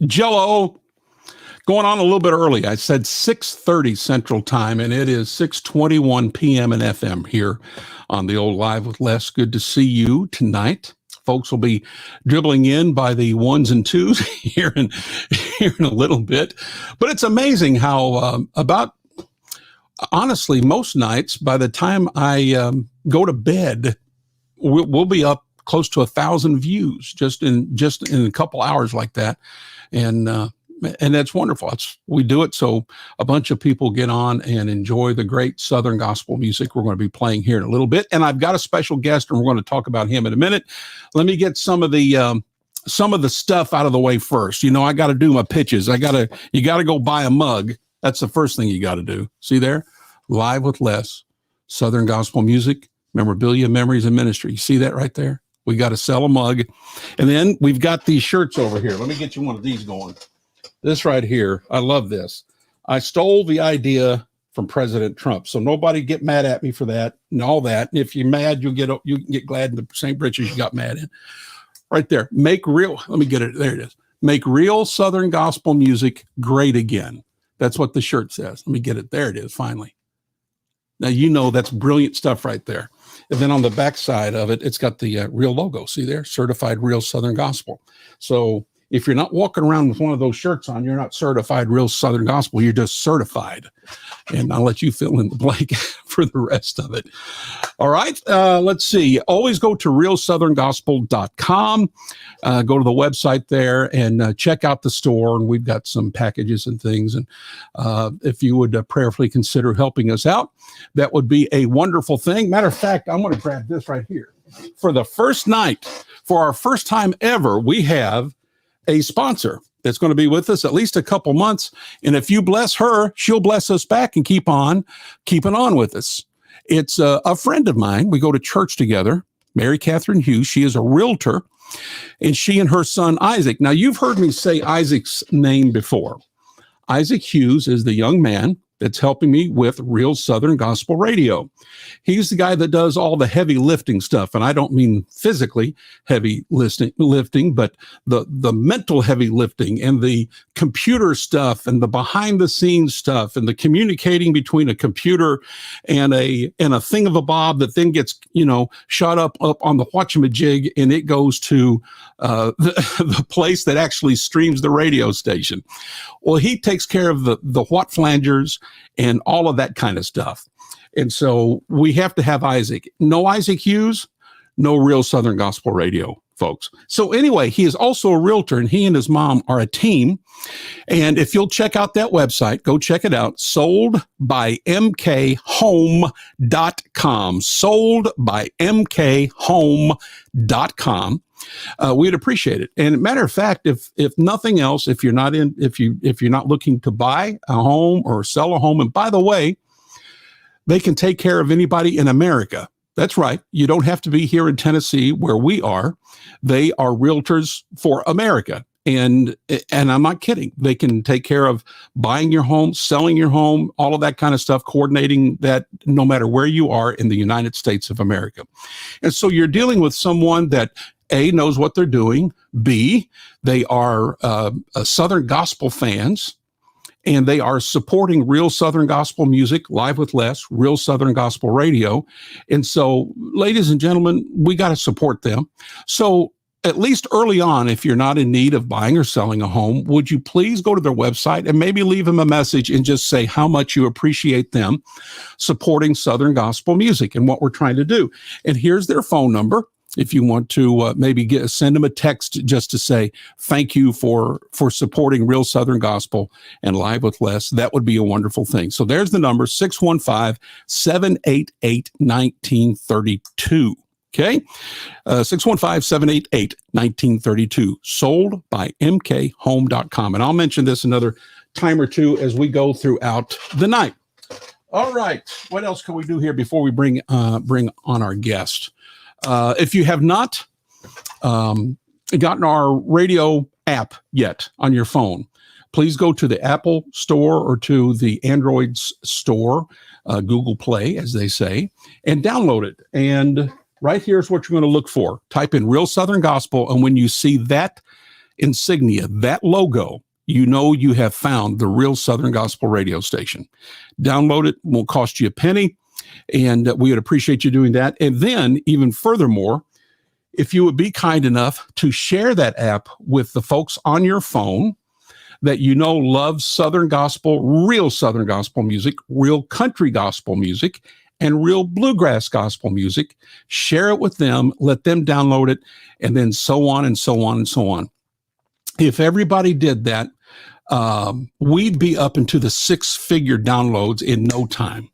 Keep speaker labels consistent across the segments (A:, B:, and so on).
A: Jello going on a little bit early. I said 6:30 Central Time, and it is 6:21 p.m. in FM here on the old Live with Les. Good to see you tonight. Folks will be dribbling in by the ones and twos here in a little bit. But it's amazing how honestly, most nights, by the time I go to bed, we'll be up close to 1,000 views just in a couple hours like that. And that's wonderful. We do it so a bunch of people get on and enjoy the great Southern gospel music we're going to be playing here in a little bit. And I've got a special guest, and we're going to talk about him in a minute. Let me get some of the stuff out of the way first. You know, I got to do my pitches. You got to go buy a mug. That's the first thing you got to do. See there? Live with Les, Southern gospel music, memorabilia, memories, and ministry. You see that right there? We got to sell a mug. And then we've got these shirts over here. Let me get you one of these going. This right here, I love this. I stole the idea from President Trump, so nobody get mad at me for that and all that. And if you're mad, you can get glad in the same britches you got mad in. Right there, make real. Let me get it. There it is. Make real Southern gospel music great again. That's what the shirt says. Let me get it. There it is. Finally. Now you know that's brilliant stuff right there. And then on the back side of it, it's got the real logo. See there, certified real Southern gospel. So if you're not walking around with one of those shirts on, you're not certified real Southern gospel. You're just certified. And I'll let you fill in the blank for the rest of it. All right. Let's see. Always go to realsoutherngospel.com. Go to the website there and check out the store. And we've got some packages and things. And if you would prayerfully consider helping us out, that would be a wonderful thing. Matter of fact, I'm going to grab this right here. For the first night, for our first time ever, we have a sponsor that's going to be with us at least a couple months. And if you bless her, she'll bless us back and keep on keeping on with us. It's a friend of mine. We go to church together, Mary Catherine Hughes. She is a realtor, and she and her son, Isaac. Now, you've heard me say Isaac's name before. Isaac Hughes is the young man that's helping me with Real Southern Gospel Radio. He's the guy that does all the heavy lifting stuff. And I don't mean physically heavy lifting, but the mental heavy lifting and the computer stuff and the behind the scenes stuff and the communicating between a computer and a thingamabob that then gets, shot up on the whatchamajig, and it goes to the place that actually streams the radio station. Well, he takes care of the what flangers and all of that kind of stuff. And so we have to have Isaac. No Isaac Hughes, no Real Southern Gospel Radio, folks. So anyway, he is also a realtor, and he and his mom are a team. And if you'll check out that website, go check it out, soldbymkhome.com, soldbymkhome.com. We'd appreciate it. And matter of fact, if nothing else, if you're not looking to buy a home or sell a home, and by the way, they can take care of anybody in America. That's right. You don't have to be here in Tennessee where we are. They are realtors for America. And I'm not kidding. They can take care of buying your home, selling your home, all of that kind of stuff, coordinating that no matter where you are in the United States of America. And so you're dealing with someone that A, knows what they're doing, B, they are Southern gospel fans, and they are supporting Real Southern Gospel Music, Live with Les, Real Southern Gospel Radio. And so, ladies and gentlemen, we got to support them. So at least early on, if you're not in need of buying or selling a home, would you please go to their website and maybe leave them a message and just say how much you appreciate them supporting Southern Gospel Music and what we're trying to do. And here's their phone number. If you want to send them a text just to say thank you for supporting Real Southern Gospel and Live with Les, that would be a wonderful thing. So there's the number, 615-788-1932. Okay, 615-788-1932, sold by mkhome.com. And I'll mention this another time or two as we go throughout the night. All right, what else can we do here before we bring on our guest? If you have not gotten our radio app yet on your phone, please go to the Apple Store or to the Android store, Google Play, as they say, and download it. And right here's what you're going to look for. Type in Real Southern Gospel, and when you see that insignia, that logo, you know you have found the real Southern Gospel radio station. Download it, won't cost you a penny, and we would appreciate you doing that. And then, even furthermore, if you would be kind enough to share that app with the folks on your phone that you know love Southern Gospel, real Southern Gospel music, real country gospel music, and real bluegrass gospel music, share it with them, let them download it, and then so on and so on and so on. If everybody did that, we'd be up into the 6-figure downloads in no time.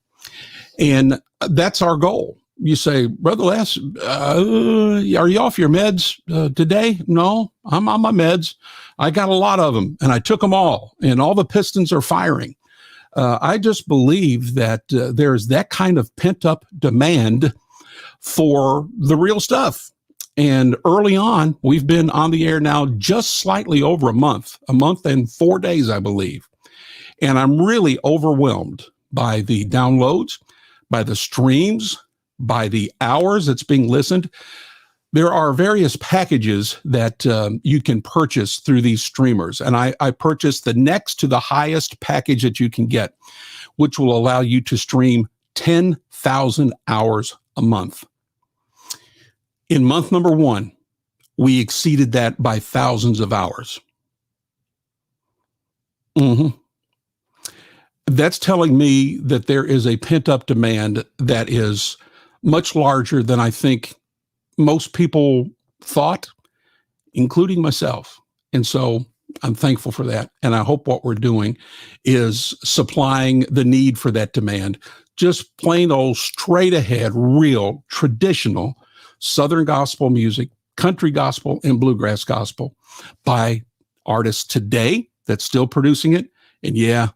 A: And that's our goal. You say, Brother Les, are you off your meds today? No, I'm on my meds. I got a lot of them, and I took them all, and all the pistons are firing. I just believe that there's that kind of pent-up demand for the real stuff. And early on, we've been on the air now just slightly over a month and 4 days, I believe. And I'm really overwhelmed by the downloads, by the streams, by the hours that's being listened. There are various packages that you can purchase through these streamers. And I purchased the next to the highest package that you can get, which will allow you to stream 10,000 hours a month. In month number 1, we exceeded that by thousands of hours. That's telling me that there is a pent-up demand that is much larger than I think most people thought, including myself. And so I'm thankful for that. And I hope what we're doing is supplying the need for that demand. Just plain old, straight ahead, real, traditional Southern gospel music, country gospel, and bluegrass gospel by artists today that's still producing it. And yeah,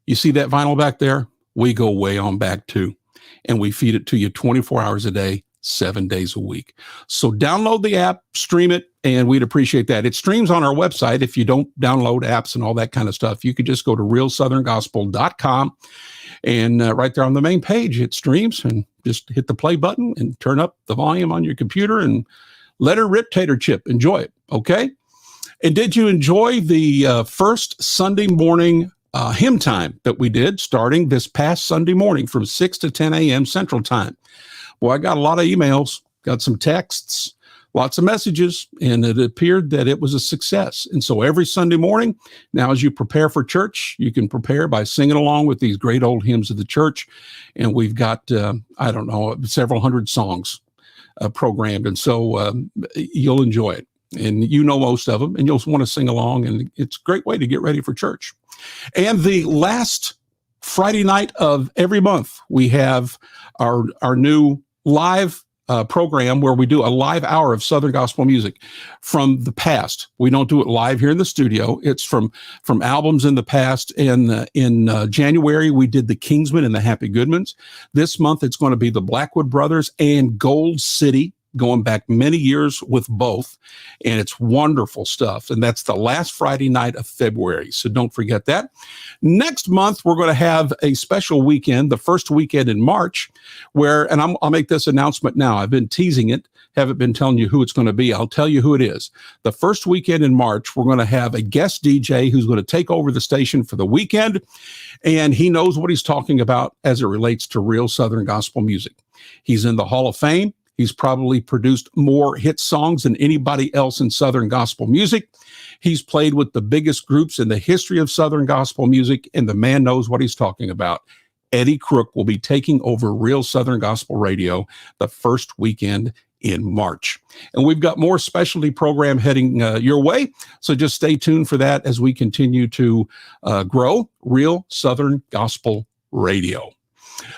A: you see that vinyl back there? We go way on back too. And we feed it to you 24 hours a day, 7 days a week. So download the app, stream it, and we'd appreciate that. It streams on our website. If you don't download apps and all that kind of stuff, you could just go to realsoutherngospel.com, and right there on the main page, it streams, and just hit the play button and turn up the volume on your computer and let her rip, tater chip. Enjoy it, okay? And did you enjoy the first Sunday morning hymn time that we did starting this past Sunday morning from 6 to 10 a.m. Central Time? Well, I got a lot of emails, got some texts, lots of messages, and it appeared that it was a success. And so every Sunday morning, now as you prepare for church, you can prepare by singing along with these great old hymns of the church. And we've got, several hundred songs programmed. And so you'll enjoy it. And you know most of them, and you'll want to sing along. And it's a great way to get ready for church. And the last Friday night of every month, we have our new live program where we do a live hour of Southern gospel music from the past. We don't do it live here in the studio. It's from albums in the past. And in January, we did the Kingsmen and the Happy Goodmans. This month, it's going to be the Blackwood Brothers and Gold City, going back many years with both. And it's wonderful stuff. And that's the last Friday night of February. So don't forget that. Next month, we're going to have a special weekend, the first weekend in March, where, and I'll make this announcement now. I've been teasing it, haven't been telling you who it's going to be. I'll tell you who it is. The first weekend in March, we're going to have a guest DJ who's going to take over the station for the weekend. And he knows what he's talking about as it relates to real Southern gospel music. He's in the Hall of Fame. He's probably produced more hit songs than anybody else in Southern gospel music. He's played with the biggest groups in the history of Southern gospel music, and the man knows what he's talking about. Eddie Crook will be taking over Real Southern Gospel Radio the first weekend in March. And we've got more specialty program heading your way, so just stay tuned for that as we continue to grow Real Southern Gospel Radio.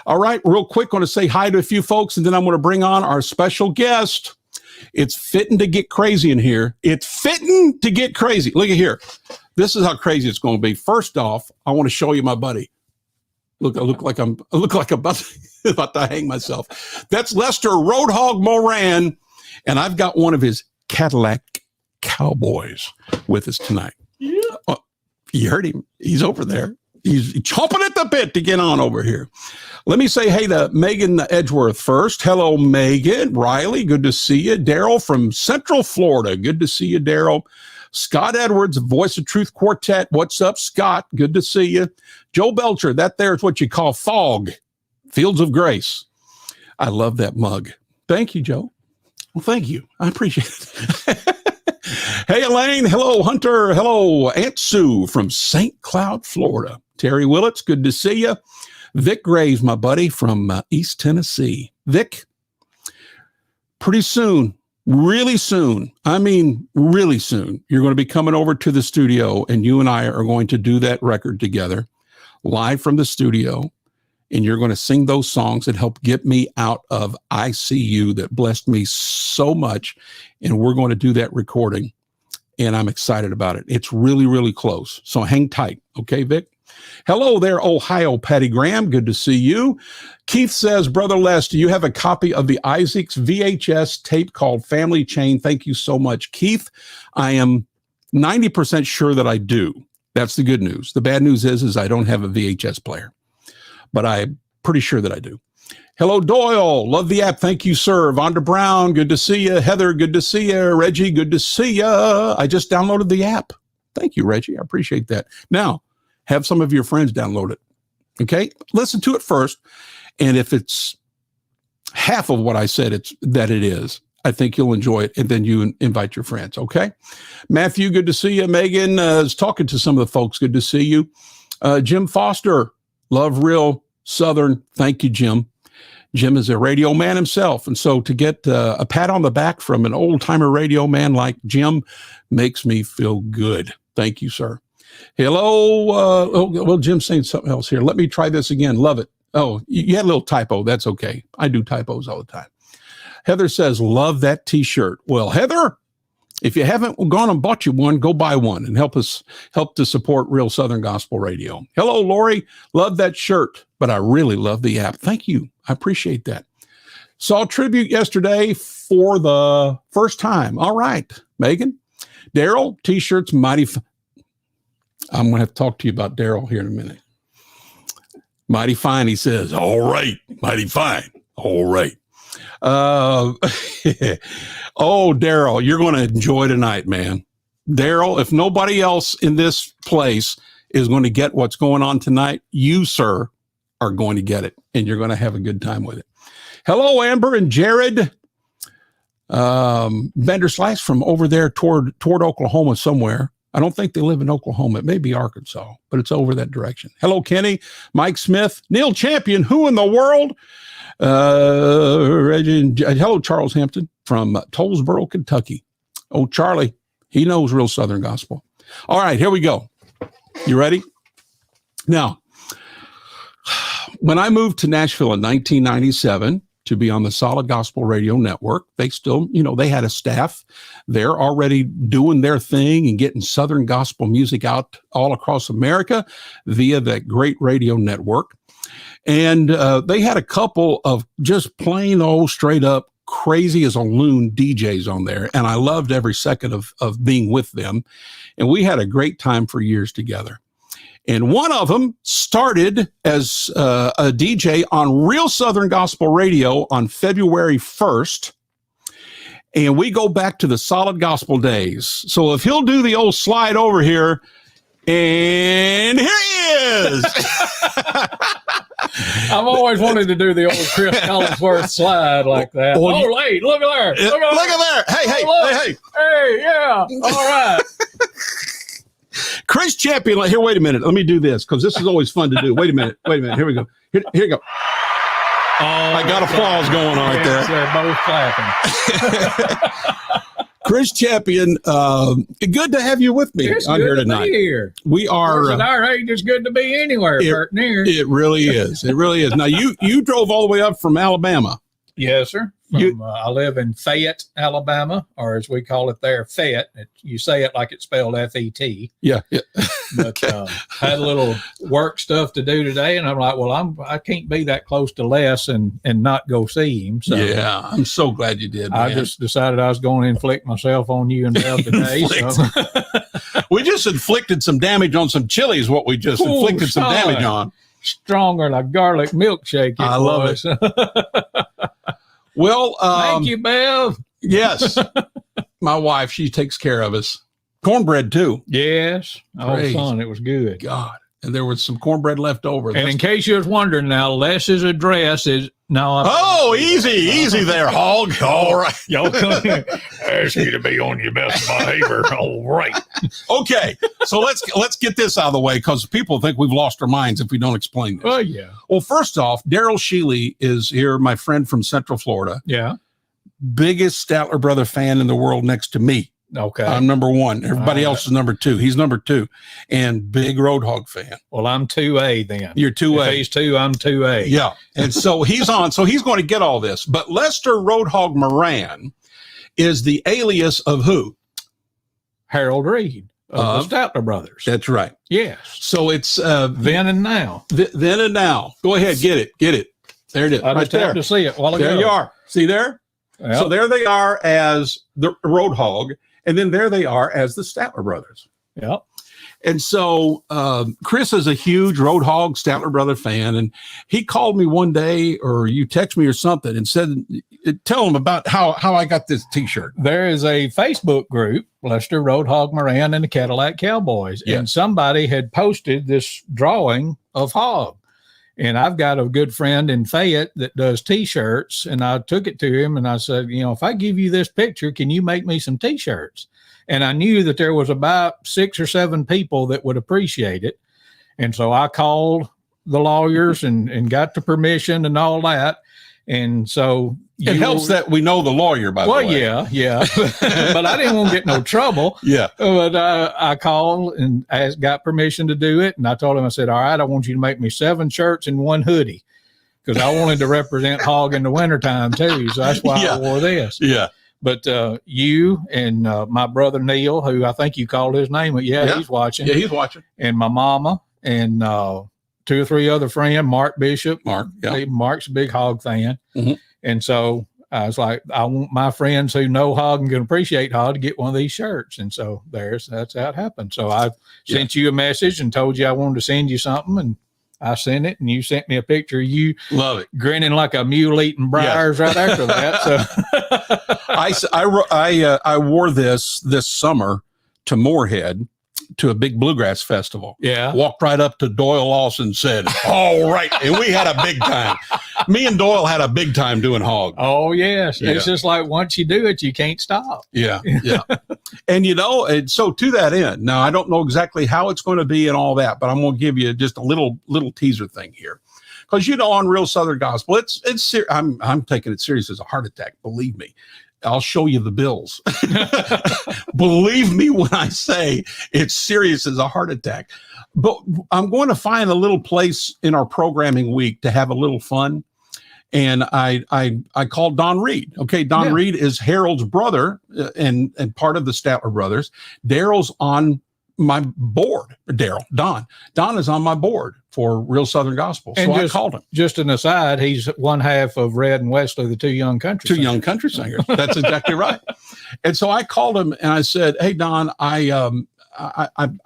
A: All right, real quick, going to say hi to a few folks, and then I'm going to bring on our special guest. It's fitting to get crazy in here. It's fitting to get crazy. Look at here. This is how crazy it's going to be. First off, I want to show you my buddy. Look, I look like I'm about to hang myself. That's Lester Roadhog Moran, and I've got one of his Cadillac Cowboys with us tonight. Yeah. Oh, you heard him. He's over there. He's chomping at the bit to get on over here. Let me say hey to Megan Edgeworth first. Hello, Megan. Riley, good to see you. Daryl from Central Florida. Good to see you, Daryl. Scott Edwards, Voice of Truth Quartet. What's up, Scott? Good to see you. Joe Belcher, that there is what you call fog. Fields of Grace. I love that mug. Thank you, Joe. Well, thank you. I appreciate it. Hey, Elaine. Hello, Hunter. Hello, Aunt Sue from St. Cloud, Florida. Terry Willits, good to see you. Vic Graves, my buddy from East Tennessee. Vic, pretty soon, really soon, I mean really soon, you're going to be coming over to the studio, and you and I are going to do that record together, live from the studio. And you're going to sing those songs that helped get me out of ICU, that blessed me so much. And we're going to do that recording. And I'm excited about it. It's really, really close. So hang tight. Okay, Vic? Hello there, Ohio, Patty Graham. Good to see you. Keith says, Brother Les, do you have a copy of the Isaacs VHS tape called Family Chain? Thank you so much, Keith. I am 90% sure that I do. That's the good news. The bad news is I don't have a VHS player, but I'm pretty sure that I do. Hello, Doyle. Love the app. Thank you, sir. Vonda Brown, good to see you. Heather, good to see you. Reggie, good to see you. I just downloaded the app. Thank you, Reggie. I appreciate that. Now, have some of your friends download it. Okay? Listen to it first. And if it's half of what I said it is, I think you'll enjoy it. And then you invite your friends. Okay? Matthew, good to see you. Megan is talking to some of the folks. Good to see you. Jim Foster, love real Southern. Thank you, Jim. Jim is a radio man himself. And so to get a pat on the back from an old-timer radio man like Jim makes me feel good. Thank you, sir. Hello. Well, Jim's saying something else here. Let me try this again. Love it. Oh, you had a little typo. That's okay. I do typos all the time. Heather says, love that T-shirt. Well, Heather, if you haven't gone and bought you one, go buy one and help to support Real Southern Gospel Radio. Hello, Lori. Love that shirt, but I really love the app. Thank you. I appreciate that. Saw tribute yesterday for the first time. All right, Megan. Daryl, T-shirts, mighty. I'm going to have to talk to you about Daryl here in a minute. Mighty fine, he says. All right, mighty fine. All right. Oh, Daryl, you're going to enjoy tonight, man. Daryl, if nobody else in this place is going to get what's going on tonight, you, sir, are going to get it, and you're going to have a good time with it. Hello, Amber and Jared. Bender Slice from over there toward Oklahoma somewhere. I don't think they live in Oklahoma. It may be Arkansas, but it's over that direction. Hello, Kenny, Mike Smith, Neil Champion. Who in the world? Hello, Charles Hampton from Tollsboro, Kentucky. Oh, Charlie, he knows Real Southern Gospel. All right, here we go. You ready? Now, when I moved to Nashville in 1997 to be on the Solid Gospel Radio Network, they still, they had a staff. They're already doing their thing and getting Southern gospel music out all across America via that great radio network. And they had a couple of just plain old straight up crazy as a loon DJs on there. And I loved every second of being with them. And we had a great time for years together. And one of them started as a DJ on Real Southern Gospel Radio on February 1st. And we go back to the Solid Gospel days. So if he'll do the old slide over here, and here he is.
B: I've always wanted to do the old Chris Collinsworth slide like that. Look at there. Look at
A: there. Hey.
B: Hey, yeah. All right.
A: Chris Champion. Here, wait a minute. Let me do this because this is always fun to do. Wait a minute. Here we go. Here you go. Oh, I got applause going on right there.
B: They're both clapping.
A: Chris Champion, good to have you with me on here tonight. We are
B: at our age. It's good to be anywhere.
A: It really is. It really is. Now you drove all the way up from Alabama.
B: Yes, sir. I live in Fayette, Alabama, or as we call it there, Fayette. You say it like it's spelled F-E-T.
A: Yeah.
B: But
A: okay.
B: Had a little work stuff to do today, and I'm like, well, I can't be that close to Les and not go see him. So
A: yeah, I'm so glad you did.
B: I just decided I was going to inflict myself on you and Belle today. So.
A: We just inflicted some damage on some chili is what we just inflicted some damage on.
B: Stronger like garlic milkshake.
A: I love it. Well,
B: thank you, Bev.
A: Yes. My wife, she takes care of us. Cornbread too.
B: Yes. Oh,
A: Praise
B: son, it was good.
A: God. And there was some cornbread left over.
B: And in case you was wondering now, Les's address is
A: easy there, Hog. All right.
B: Y'all ask you to be on your best behavior. All right.
A: Okay. So let's get this out of the way because people think we've lost our minds if we don't explain this.
B: Oh, yeah.
A: Well, first off, Daryl Shealy is here, my friend from Central Florida.
B: Yeah.
A: Biggest Statler Brother fan in the world next to me.
B: Okay.
A: I'm number one. Everybody else is number two. He's number two. And big Roadhog fan.
B: Well, I'm 2A then.
A: You're 2A.
B: If he's 2, I'm 2A.
A: Yeah. And so he's on. So he's going to get all this. But Lester Roadhog Moran is the alias of who?
B: Harold Reed of the Statler Brothers.
A: That's right.
B: Yes.
A: So it's
B: Then and now.
A: then and now. Go ahead. Get it. There it is.
B: I
A: Right
B: just happened to see it while ago.
A: There you are. See there?
B: Yep.
A: So there they are as the Roadhog. And then there they are as the Statler Brothers.
B: Yep.
A: And so Chris is a huge Roadhog Statler Brother fan. And he called me one day, or you text me or something, and said, tell him about how I got this T-shirt.
B: There is a Facebook group, Lester Roadhog Moran and the Cadillac Cowboys.
A: Yeah.
B: And somebody had posted this drawing of Hog. And I've got a good friend in Fayette that does T-shirts. And I took it to him and I said, if I give you this picture, can you make me some T-shirts? And I knew that there was about 6 or 7 people that would appreciate it. And so I called the lawyers and got the permission and all that. And so
A: It helps that we know the lawyer, by the way.
B: Well, yeah. But I didn't want to get no trouble.
A: Yeah.
B: But I called and got permission to do it. And I told him, I said, all right, I want you to make me 7 shirts and 1 hoodie because I wanted to represent Hog in the wintertime too. So that's why I wore this.
A: Yeah.
B: But you and my brother Neil, who I think you called his name, but he's watching.
A: Yeah, he's watching.
B: And my mama and 2 or 3 other friends, Mark Bishop.
A: Mark, yeah.
B: Mark's a big Hog fan.
A: Mhm.
B: And so I was like, I want my friends who know Hog and can appreciate Hog to get one of these shirts. And so that's how it happened. So I sent you a message and told you I wanted to send you something. And I sent it, and you sent me a picture of you
A: Love it.
B: grinning like a mule eating briars right after that. So
A: I wore this summer to Moorhead to a big bluegrass festival.
B: yeah.
A: Walked right up to Doyle Lawson and said, all right. And we had a big time. Me and Doyle had a big time doing Hog.
B: Oh, yes.
A: Yeah.
B: It's just like once you do it, you can't stop.
A: Yeah. Yeah. And and so to that end, now I don't know exactly how it's going to be and all that, but I'm going to give you just a little teaser thing here. Because, on Real Southern Gospel, I'm taking it serious as a heart attack. Believe me. I'll show you the bills. Believe me when I say it's serious as a heart attack. But I'm going to find a little place in our programming week to have a little fun. And I called Don Reed. Okay, Don Reed is Harold's brother and part of the Statler Brothers. Daryl's on my board. Don is on my board for Real Southern Gospel. So I called him.
B: Just an aside, he's one half of Red and Wesley, the 2 young country singers.
A: Young country singers. That's exactly right. And so I called him and I said, hey, Don, I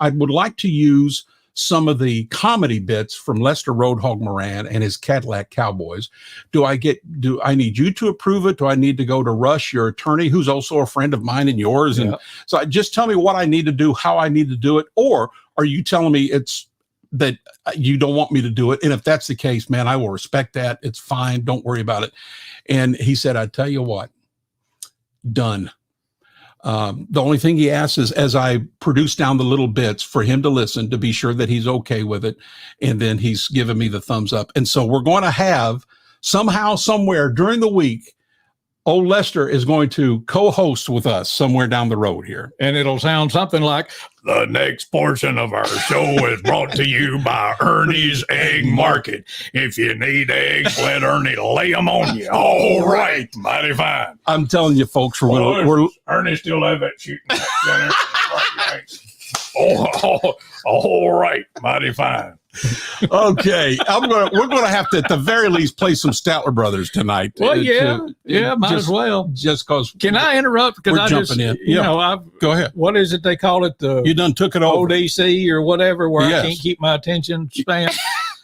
A: would like to use some of the comedy bits from Lester Roadhog Moran and his Cadillac Cowboys. Do I need you to approve it? Do I need to go to Rush, your attorney, who's also a friend of mine and yours? And so just tell me what I need to do, how I need to do it. Or are you telling me it's that you don't want me to do it? And if that's the case, man, I will respect that. It's fine. Don't worry about it. And he said, I tell you what, done. The only thing he asks is, as I produce down the little bits, for him to listen, to be sure that he's okay with it. And then he's given me the thumbs up. And so we're going to have somehow, somewhere during the week, old Lester is going to co-host with us somewhere down the road here.
B: And it'll sound something like, the next portion of our show is brought to you by Ernie's Egg Market. If you need eggs, let Ernie lay them on you. All right. Mighty fine.
A: I'm telling you, folks, we're
B: Ernie still have that shooting center. All right. Mighty fine.
A: Okay. We're going to have to, at the very least, play some Statler Brothers tonight.
B: Well, might as well.
A: Just because.
B: Can I interrupt? Because I
A: jumping in. Go ahead.
B: What is it they call it?
A: You done took it over.
B: ODC or whatever, where I can't keep my attention span.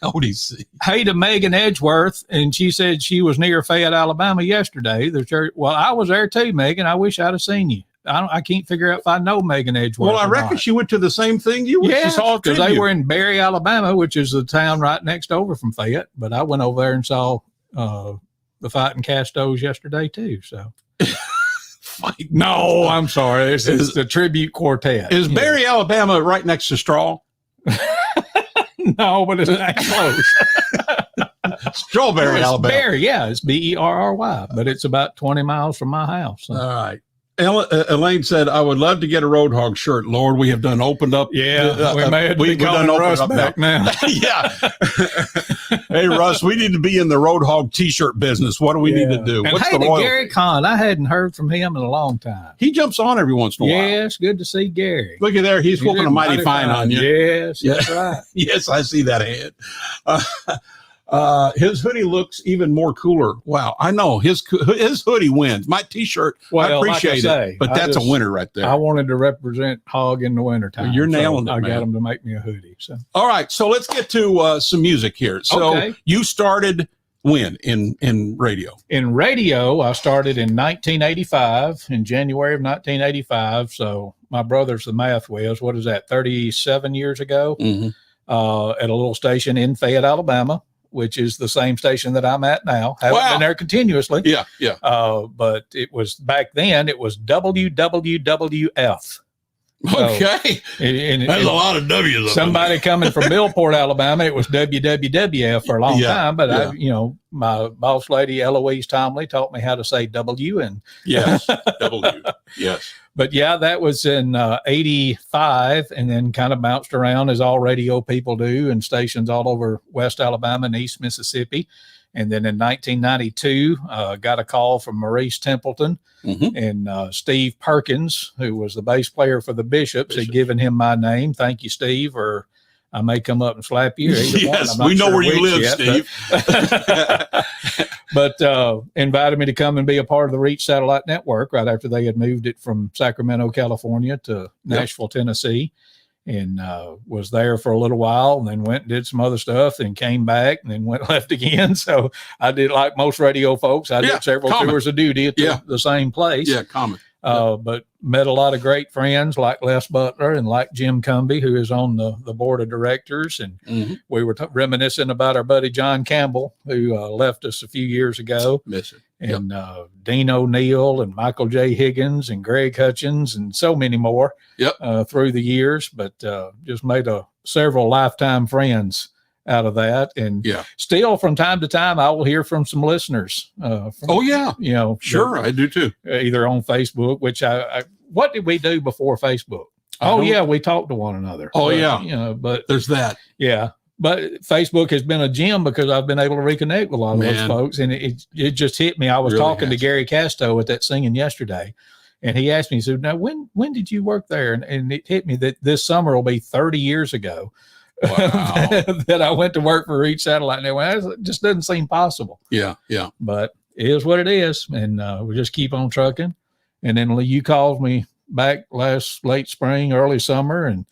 A: ODC.
B: Hey to Megan Edgeworth, and she said she was near Fayette, Alabama yesterday. The church. Well, I was there too, Megan. I wish I'd have seen you. I can't figure out if I know Megan Edgeworth.
A: Well, I
B: or
A: reckon
B: not.
A: she went to the same thing you went. She
B: Yes,
A: saw a
B: because they
A: tribute.
B: were in Berry, Alabama, which is the town right next over from Fayette. But I went over there and saw the Fighting Castos yesterday too. So no, I'm sorry, it's the tribute quartet.
A: Is
B: Yeah.
A: Berry, Alabama, right next to Straw?
B: No, but it's not close.
A: Strawberry,
B: It's
A: Alabama.
B: Berry, yeah, it's Berry, but it's about 20 miles from my house. So.
A: All right. Elaine said, "I would love to get a Roadhog shirt. Lord, we have done opened up.
B: We may have to be calling Russ back now.
A: Yeah. Hey, Russ, we need to be in the Roadhog T-shirt business. What do we need to do?
B: And
A: What's
B: hey,
A: the
B: to
A: royalty?
B: Gary Kahn, I hadn't heard from him in a long time.
A: He jumps on every once in a while.
B: Yes, good to see Gary.
A: Look at there. He's whooping a mighty fine on you.
B: Yes,
A: Yeah.
B: that's right.
A: Yes, I see that hand. His hoodie looks even more cooler. Wow, I know his hoodie wins. My T-shirt,
B: Well,
A: I appreciate
B: like I say,
A: it, but
B: I
A: that's
B: just-
A: a winner right there.
B: I wanted to represent Hog in the wintertime.
A: You're nailing it,
B: I
A: man.
B: got him to make me a hoodie. So
A: All right, so let's get to some music here. So
B: Okay.
A: you started when in radio?
B: in radio, I started in 1985, in January of 1985. So my brother's the math whiz. What is that? 37 years ago,
A: Mm-hmm.
B: at a little station in Fayette, Alabama, which is the same station that I'm at now. Haven't
A: Wow.
B: been there continuously.
A: Yeah, yeah.
B: But it was back then, it was WWWF.
A: Okay,
B: And
A: that's a lot of W's.
B: somebody coming from Millport, Alabama, it was WWWF for a long
A: Yeah,
B: time. But
A: yeah.
B: my boss lady, Eloise Tomley, taught me how to say W. And
A: Yes, W. Yes.
B: but yeah, that was in 85, and then kind of bounced around as all radio people do, and stations all over West Alabama and East Mississippi. And then in 1992, got a call from Maurice Templeton
A: Mhm.
B: and Steve Perkins, who was the bass player for the Bishops, had given him my name. Thank you, Steve, or I may come up and slap you. Either one.
A: Yes,
B: I'm not
A: we know
B: sure
A: where you
B: which
A: live,
B: yet,
A: Steve.
B: but invited me to come and be a part of the Reach Satellite Network right after they had moved it from Sacramento, California to Nashville, Tennessee, and was there for a little while, and then went and did some other stuff, and came back, and then went left again. So I did, like most radio folks, I
A: Yeah,
B: did several
A: common.
B: tours of duty at
A: Yeah.
B: the same place.
A: Yeah, common.
B: But met a lot of great friends like Les Butler and like Jim Cumby, who is on the board of directors. And
A: Mhm.
B: we were reminiscing about our buddy John Campbell, who left us a few years ago,
A: Miss it. Yep.
B: and Dean O'Neill and Michael J. Higgins and Greg Hutchins and so many more through the years. But just made several lifetime friends out of that. And
A: Yeah.
B: still from time to time, I will hear from some listeners. From,
A: Oh yeah,
B: sure.
A: sure, I do too.
B: Either on Facebook, which what did we do before Facebook? Oh
A: don't-
B: yeah, we talked to one another.
A: Oh, yeah.
B: But
A: There's that.
B: yeah, but Facebook has been a gem because I've been able to reconnect with a lot of those
A: Man.
B: folks, and it just hit me. I was
A: Really
B: talking to
A: has.
B: Gary Casto at that singing yesterday, and he asked me, he said, "Now when did you work there?" And it hit me that this summer will be 30 years ago.
A: Wow.
B: that I went to work for Reach Satellite Network. It just doesn't seem possible.
A: Yeah, yeah.
B: But it is what it is, and we just keep on trucking. And then you called me back late spring, early summer, and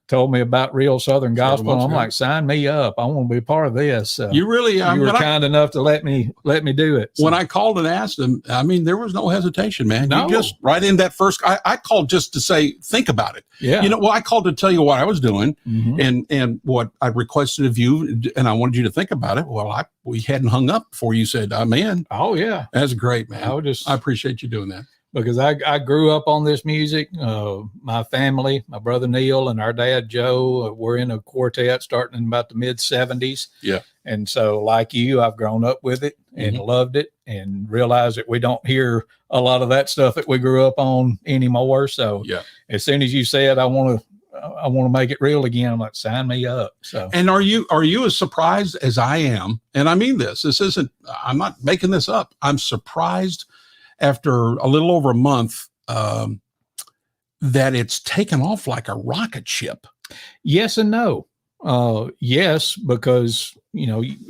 B: told me about Real Southern Gospel. And I'm like, sign me up. I want to be a part of this.
A: You really,
B: you were kind enough to let me do it. So,
A: when I called and asked him, I mean, there was no hesitation, man.
B: No.
A: You just right in that first, I called just to say, think about it.
B: yeah,
A: I called to tell you what I was doing
B: Mhm.
A: and what I requested of you, and I wanted you to think about it. Well, we hadn't hung up before you said, I'm in.
B: Oh yeah,
A: That's great, man.
B: I would just
A: I appreciate you doing that.
B: because I grew up on this music. My family, my brother Neil and our dad Joe, were in a quartet starting in about the mid 70s.
A: Yeah.
B: And so like you, I've grown up with it and loved it and realized that we don't hear a lot of that stuff that we grew up on anymore. So
A: Yeah.
B: as soon as you said, I want to make it real again, I'm like, sign me up. So
A: And are you as surprised as I am? And I mean this I'm not making this up. I'm surprised after a little over a month that it's taken off like a rocket ship.
B: yes and no. Yes, because,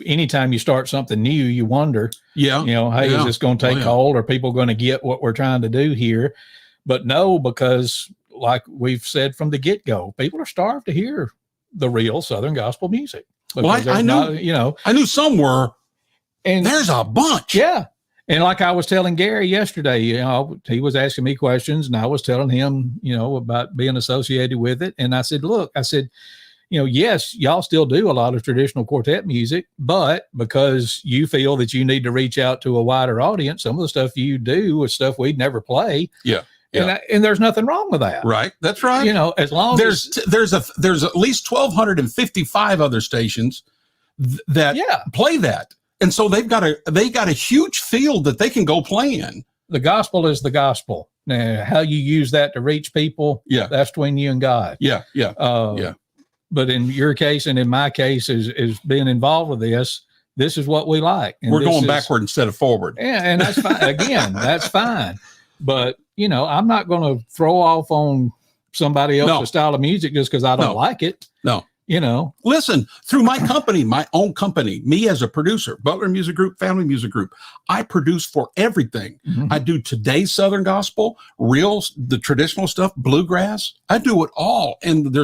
B: anytime you start something new, you wonder,
A: Yeah.
B: hey,
A: Yeah.
B: is this going to take
A: Oh, yeah.
B: hold? Are people going to get what we're trying to do here? But no, because like we've said from the get-go, people are starved to hear the real Southern gospel music.
A: Well,
B: Because
A: I
B: there's
A: know.
B: not,
A: I knew some were.
B: and
A: There's a bunch.
B: yeah. And like I was telling Gary yesterday, he was asking me questions and I was telling him, about being associated with it. And I said, look, yes, y'all still do a lot of traditional quartet music, but because you feel that you need to reach out to a wider audience, some of the stuff you do is stuff we'd never play.
A: Yeah. Yeah.
B: And there's nothing wrong with that.
A: Right. That's right.
B: As long
A: there's at least 1,255 other stations that play that. And so they got a huge field that they can go play in.
B: The gospel is the gospel. Now, how you use that to reach people, that's between you and God.
A: Yeah.
B: But in your case and in my case, is being involved with this is what we like. And
A: we're going backward instead of forward.
B: Yeah, and that's fine. Again, that's fine. But, I'm not going to throw off on somebody else's style of music just because I don't like it.
A: No.
B: Listen,
A: through my company, my own company, me as a producer, Butler Music Group, Family Music Group, I produce for everything. Mm-hmm. I do today's Southern gospel, the traditional stuff, bluegrass. I do it all. And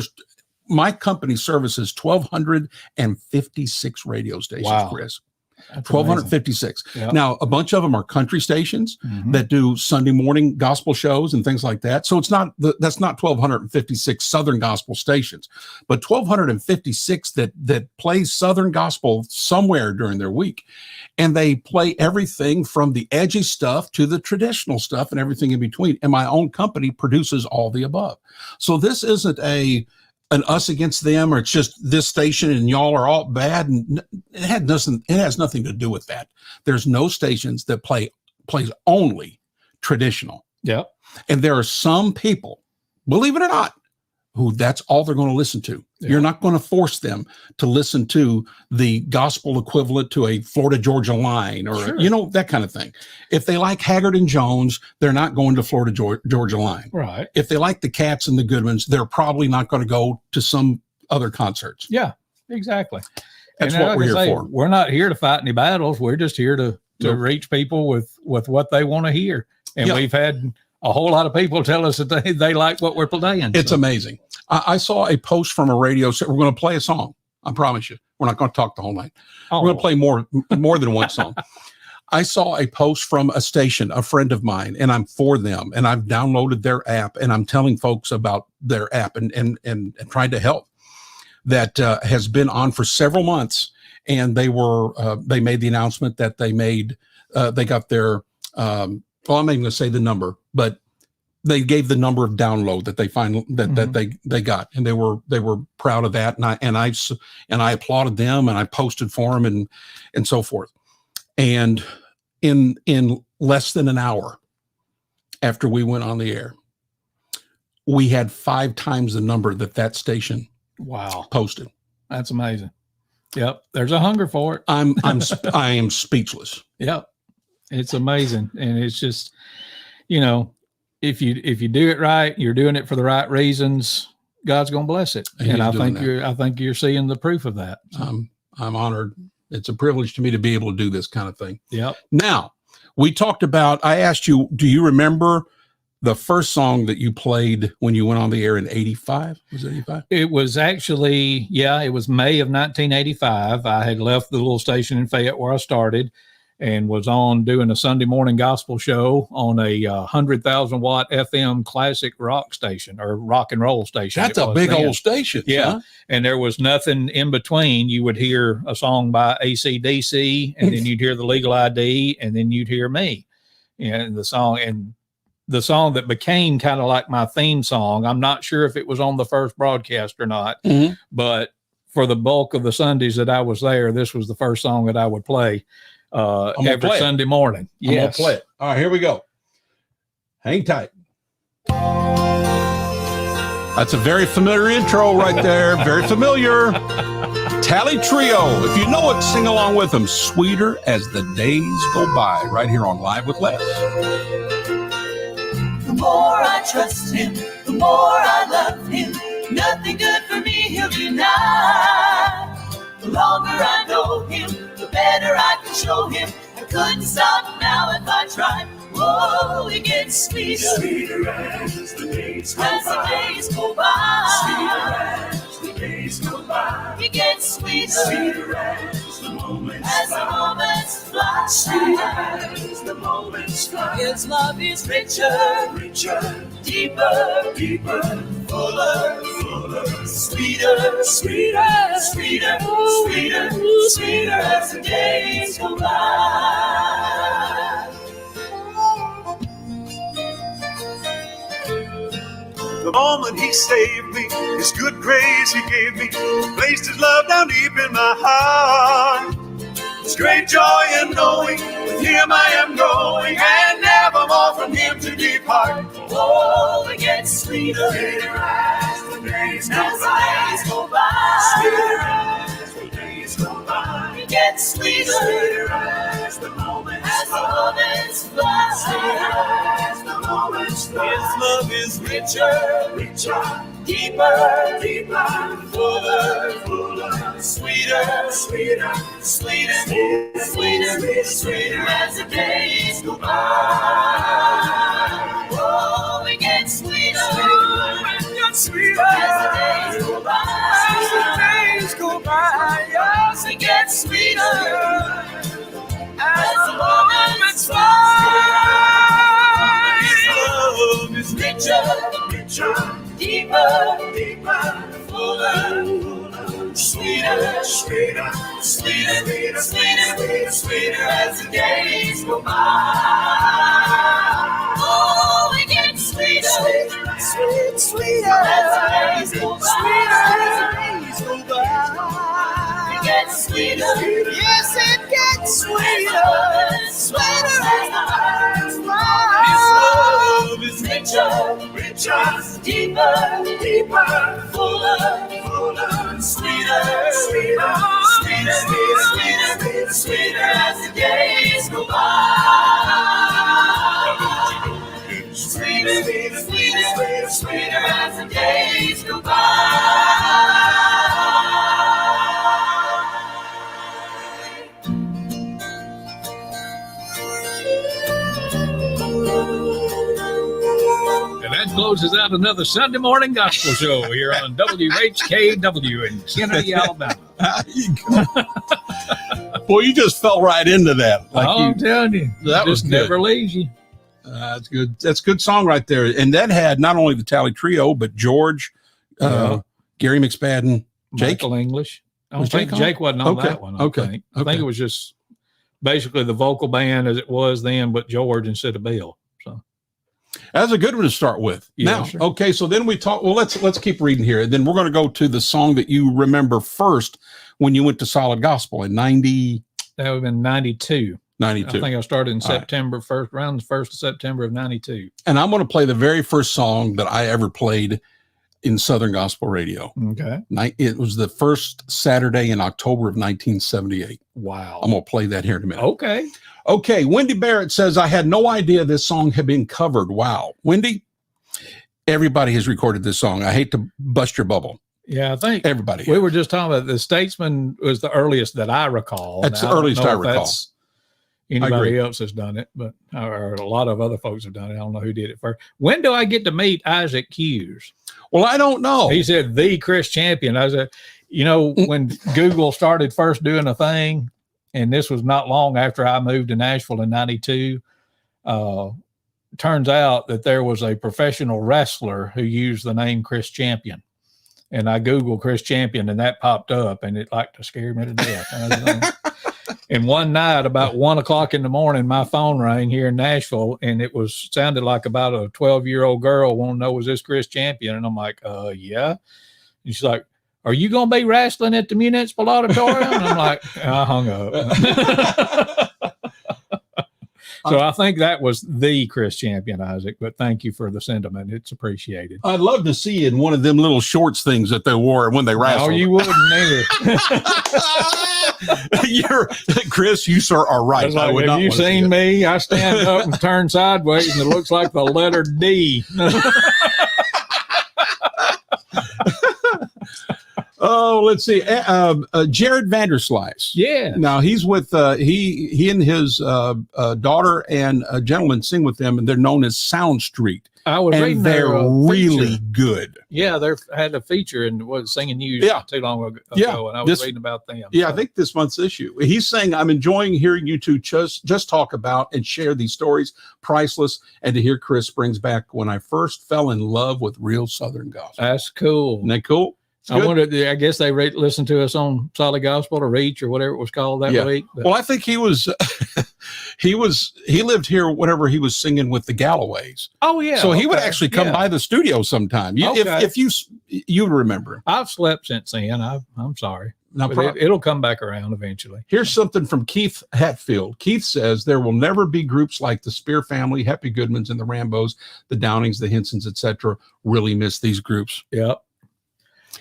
A: my company services 1,256 radio stations, Chris. That's 1,256. Yep. Now, a bunch of them are country stations that do Sunday morning gospel shows and things like that. So that's not 1,256 Southern gospel stations, but 1,256 that play Southern gospel somewhere during their week. And they play everything from the edgy stuff to the traditional stuff and everything in between. And my own company produces all the above. So this isn't an us against them, or it's just this station and y'all are all bad. And it has nothing to do with that. There's no stations that plays only traditional.
B: Yeah. And
A: there are some people, believe it or not, who that's all they're going to listen to. Yeah. You're not going to force them to listen to the gospel equivalent to a Florida Georgia Line or, that kind of thing. If they like Haggard and Jones, they're not going to Florida Georgia Line.
B: Right.
A: If they like the Cats and the Goodmans, they're probably not going to go to some other concerts.
B: Yeah, exactly.
A: That's what we're here for.
B: We're not here to fight any battles. We're just here to reach people with what they want to hear. And we've had a whole lot of people tell us that they like what we're playing.
A: It's amazing. I saw a post from a radio. We're going to play a song. I promise you. We're not going to talk the whole night. We're going to play more than one song. I saw a post from a station, a friend of mine, and I'm for them. And I've downloaded their app, and I'm telling folks about their app and trying to help. That has been on for several months. And they made the announcement that they got their, I'm not even going to say the number, but they gave the number of download that they that they got, and they were proud of that, and I applauded them, and I posted for them and so forth. And in less than an hour after we went on the air, we had 5 times the number that station posted.
B: That's amazing. Yep, there's a hunger for it.
A: I am speechless.
B: Yep, it's amazing, and it's just if you do it right, you're doing it for the right reasons, God's going to bless it. And I think you're seeing the proof of that. So.
A: I'm honored. It's a privilege to me to be able to do this kind of thing.
B: Yep.
A: Now, I asked you, do you remember the first song that you played when you went on the air in 85? Was it 85?
B: It was actually, it was May of 1985. I had left the little station in Fayette where I started, and was on doing a Sunday morning gospel show on a 100,000 watt FM classic rock station, or rock and roll station.
A: That's a big old station.
B: Yeah. Huh? And there was nothing in between. You would hear a song by AC/DC, and then you'd hear the Legal ID, and then you'd hear me. And the song that became kind of like my theme song. I'm not sure if it was on the first broadcast or not, but for the bulk of the Sundays that I was there, this was the first song that I would play. Every Sunday morning.
A: Yes. I'm gonna play it. All right, here we go. Hang tight. That's a very familiar intro right there. Very familiar. Tally Trio. If you know it, sing along with them. Sweeter as the days go by. Right here on Live with Les.
C: The more I trust him, the more I love him. Nothing good for me he'll deny. The longer I know him, the better I can show him. I couldn't stop now if I tried. Whoa, it gets sweeter.
D: Sweeter as the days go
C: by.
D: Sweeter as the days go by.
C: It gets sweeter.
D: Sweeter as the more moments
C: as the
D: fly.
C: moments fly.
D: Sweeter as the moments fly.
C: His love is richer,
D: Richer,
C: deeper,
D: deeper,
C: fuller,
D: fuller,
C: sweeter,
D: sweeter,
C: sweeter, sweeter, sweeter as the days go by.
E: The moment he saved me, his good grace he gave me, placed his love down deep in my heart. It's great joy in knowing with him I am growing, and nevermore from him to depart.
C: Oh, it gets sweeter
D: sweeter as the days
C: as
D: go
C: the
D: by.
C: days go by.
D: Sweeter as the days go by.
C: It gets sweeter
D: Sweeter as the moments
C: as the
D: fly.
C: moments fly.
D: Sweeter as the moments
C: His
D: fly.
C: love is richer,
D: Richer,
C: deeper,
D: deeper,
C: fuller,
D: fuller,
C: sweeter,
D: sweeter,
C: sweeter, sweeter, sweeter as the days go by. Oh, it gets sweeter, sweeter as the days go by. Yes, it gets sweeter as the moments fly. His love is richer,
D: richer,
C: deeper,
D: deeper,
C: fuller, sweeter,
D: sweeter,
C: sweeter, sweeter, sweeter as the days go by. Oh, it gets sweeter, sweeter as the days go by. It gets sweeter, yes, it gets sweeter, sweeter as the days go by. His love is richer,
D: richer,
C: deeper,
D: deeper,
C: fuller,
D: fuller,
C: sweeter,
D: sweeter,
C: sweeter, sweeter, sweeter as the days go by. Sweeter, sweeter, sweeter, sweeter as the days go by.
B: And that closes out another Sunday morning gospel show here on WHKW in Kennedy, Alabama.
A: Boy, you just fell right into that.
B: I'm telling you,
A: that was
B: just
A: good.
B: never leaves you.
A: That's good. That's a good song right there. And that had not only the Tally Trio, but George,
B: Yeah.
A: Gary McSpadden, Jake.
B: Michael English. I don't
A: Was
B: think
A: Jake on?
B: Jake wasn't on
A: Okay,
B: that one. I
A: okay,
B: think. I
A: okay.
B: think it was just basically the vocal band as it was then, but George instead of Bill. So
A: That's a good one to start with.
B: Yeah,
A: Now,
B: sure.
A: okay, so then we talk. Well, let's keep reading here. Then we're going to go to the song that you remember first when you went to Solid Gospel in 90,
B: that would have been 92.
A: 92.
B: I think I started in
A: All right.
B: September, around the 1st of September of 92.
A: And I'm going to play the very first song that I ever played in Southern Gospel Radio.
B: Okay.
A: It was the first Saturday in October of 1978.
B: Wow.
A: I'm going to play that here in a minute.
B: Okay.
A: Okay, Wendy Barrett says, I had no idea this song had been covered. Wow. Wendy, everybody has recorded this song. I hate to bust your bubble.
B: Yeah, I think
A: Everybody.
B: we were just talking about the Statesman was the earliest that I recall.
A: That's
B: Now,
A: the
B: don't
A: earliest
B: know
A: I
B: if
A: recall.
B: that's Anybody
A: agree.
B: else has done it, but or a lot of other folks have done it. I don't know who did it first. When do I get to meet Isaac Hughes?
A: Well, I don't know.
B: He said the Chris Champion. I said, when Google started first doing a thing, and this was not long after I moved to Nashville in 92. Turns out that there was a professional wrestler who used the name Chris Champion. And I Googled Chris Champion and that popped up and it like to scare me to death. And one night about 1:00 in the morning, my phone rang here in Nashville and it sounded like about a 12-year-old girl wanting to know, was this Chris Champion? And I'm like, yeah. And she's like, are you going to be wrestling at the Municipal Auditorium? And I'm like, I hung up. So I think that was the Chris Champion, Isaac, but thank you for the sentiment. It's appreciated.
A: I'd love to see you in one of them little shorts things that they wore when they wrestled.
B: No, you wouldn't either.
A: Chris, you sir are right.
B: It's like,
A: I would
B: have
A: not
B: you
A: want to see
B: seen
A: it.
B: me? I stand up and turn sideways and it looks like the letter D.
A: Oh So let's see. Jared Vanderslice.
B: Yeah.
A: Now he's with he and his daughter and a gentleman sing with them, and they're known as Sound Street,
B: I was
A: and
B: reading
A: they're
B: their
A: really
B: feature.
A: good.
B: Yeah, they had a feature and was singing news
A: Yeah.
B: too long ago,
A: Yeah.
B: and I was
A: This-
B: reading about them.
A: Yeah, I
B: So,
A: think this month's issue. He's saying, I'm enjoying hearing you two just talk about and share these stories, priceless, and to hear Chris brings back when I first fell in love with real Southern gospel.
B: that's cool.
A: Isn't that cool? It's
B: I
A: good.
B: wonder. I guess they listened to us on Solid Gospel or Reach or whatever it was called that
A: Yeah.
B: week. But
A: Well, I think he was, he lived here whenever he was singing with the Galloways.
B: oh yeah,
A: So he would
B: okay.
A: actually come
B: Yeah.
A: by the studio sometime.
B: Okay.
A: If you remember him.
B: I've slept since then. I'm sorry,
A: Now,
B: but it'll come back around eventually.
A: here's something from Keith Hatfield. Keith says there will never be groups like the Spear Family, Happy Goodmans, and the Rambos, the Downings, the Hinsons, etc. Really miss these groups.
B: Yep.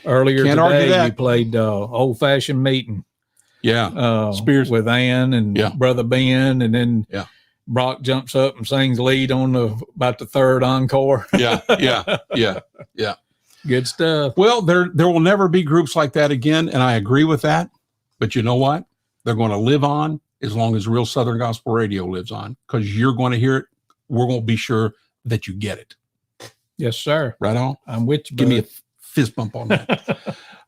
B: Earlier
A: Can't argue
B: today,
A: that.
B: you played Old Fashioned Meeting
A: Yeah. Spears.
B: with Ann and
A: Yeah.
B: Brother Ben, and then
A: Yeah.
B: Brock jumps up and sings lead on about the third encore.
A: Yeah. Yeah.
B: Good stuff.
A: Well, there will never be groups like that again, and I agree with that. But you know what? They're going to live on as long as Real Southern Gospel Radio lives on, because you're going to hear it. We're going to be sure that you get it.
B: Yes, sir.
A: Right on?
B: I'm with you.
A: Give me a fist bump on that.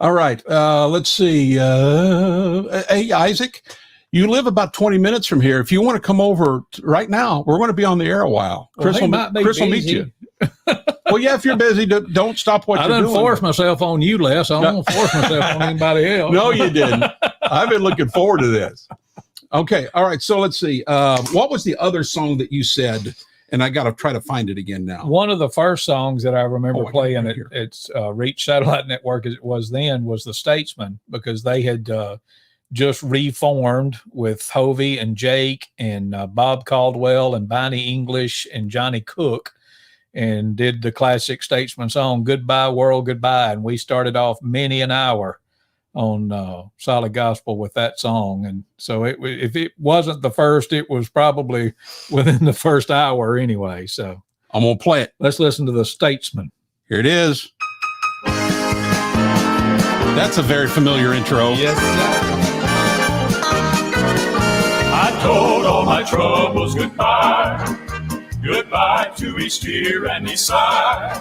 A: All right. Let's see. Hey, Isaac, you live about 20 minutes from here. If you want to come over right now, we're going to be on the air a while.
B: Well, he might be
A: Chris will meet
B: busy.
A: you. Well, yeah, if you're busy, don't stop what
B: I
A: you're
B: done
A: doing.
B: forced myself on you, Les. I don't force myself on anybody else.
A: No, you didn't. I've been looking forward to this. Okay. All right. So let's see. What was the other song that you said? And I got to try to find it again now.
B: One of the first songs that I remember
A: Oh, I got it
B: playing
A: right
B: at
A: here.
B: its Reach Satellite Network as it was then was the Statesman, because they had just reformed with Hovey and Jake and Bob Caldwell and Bonnie English and Johnny Cook, and did the classic Statesman song, Goodbye World, Goodbye. And we started off many an hour on Solid Gospel with that song. And so if it wasn't the first, it was probably within the first hour anyway. So
A: I'm going to play it.
B: let's listen to the Statesman.
A: Here it is. That's a very familiar intro.
B: Yes,
D: I told all my troubles goodbye. Goodbye to each tear and each sigh.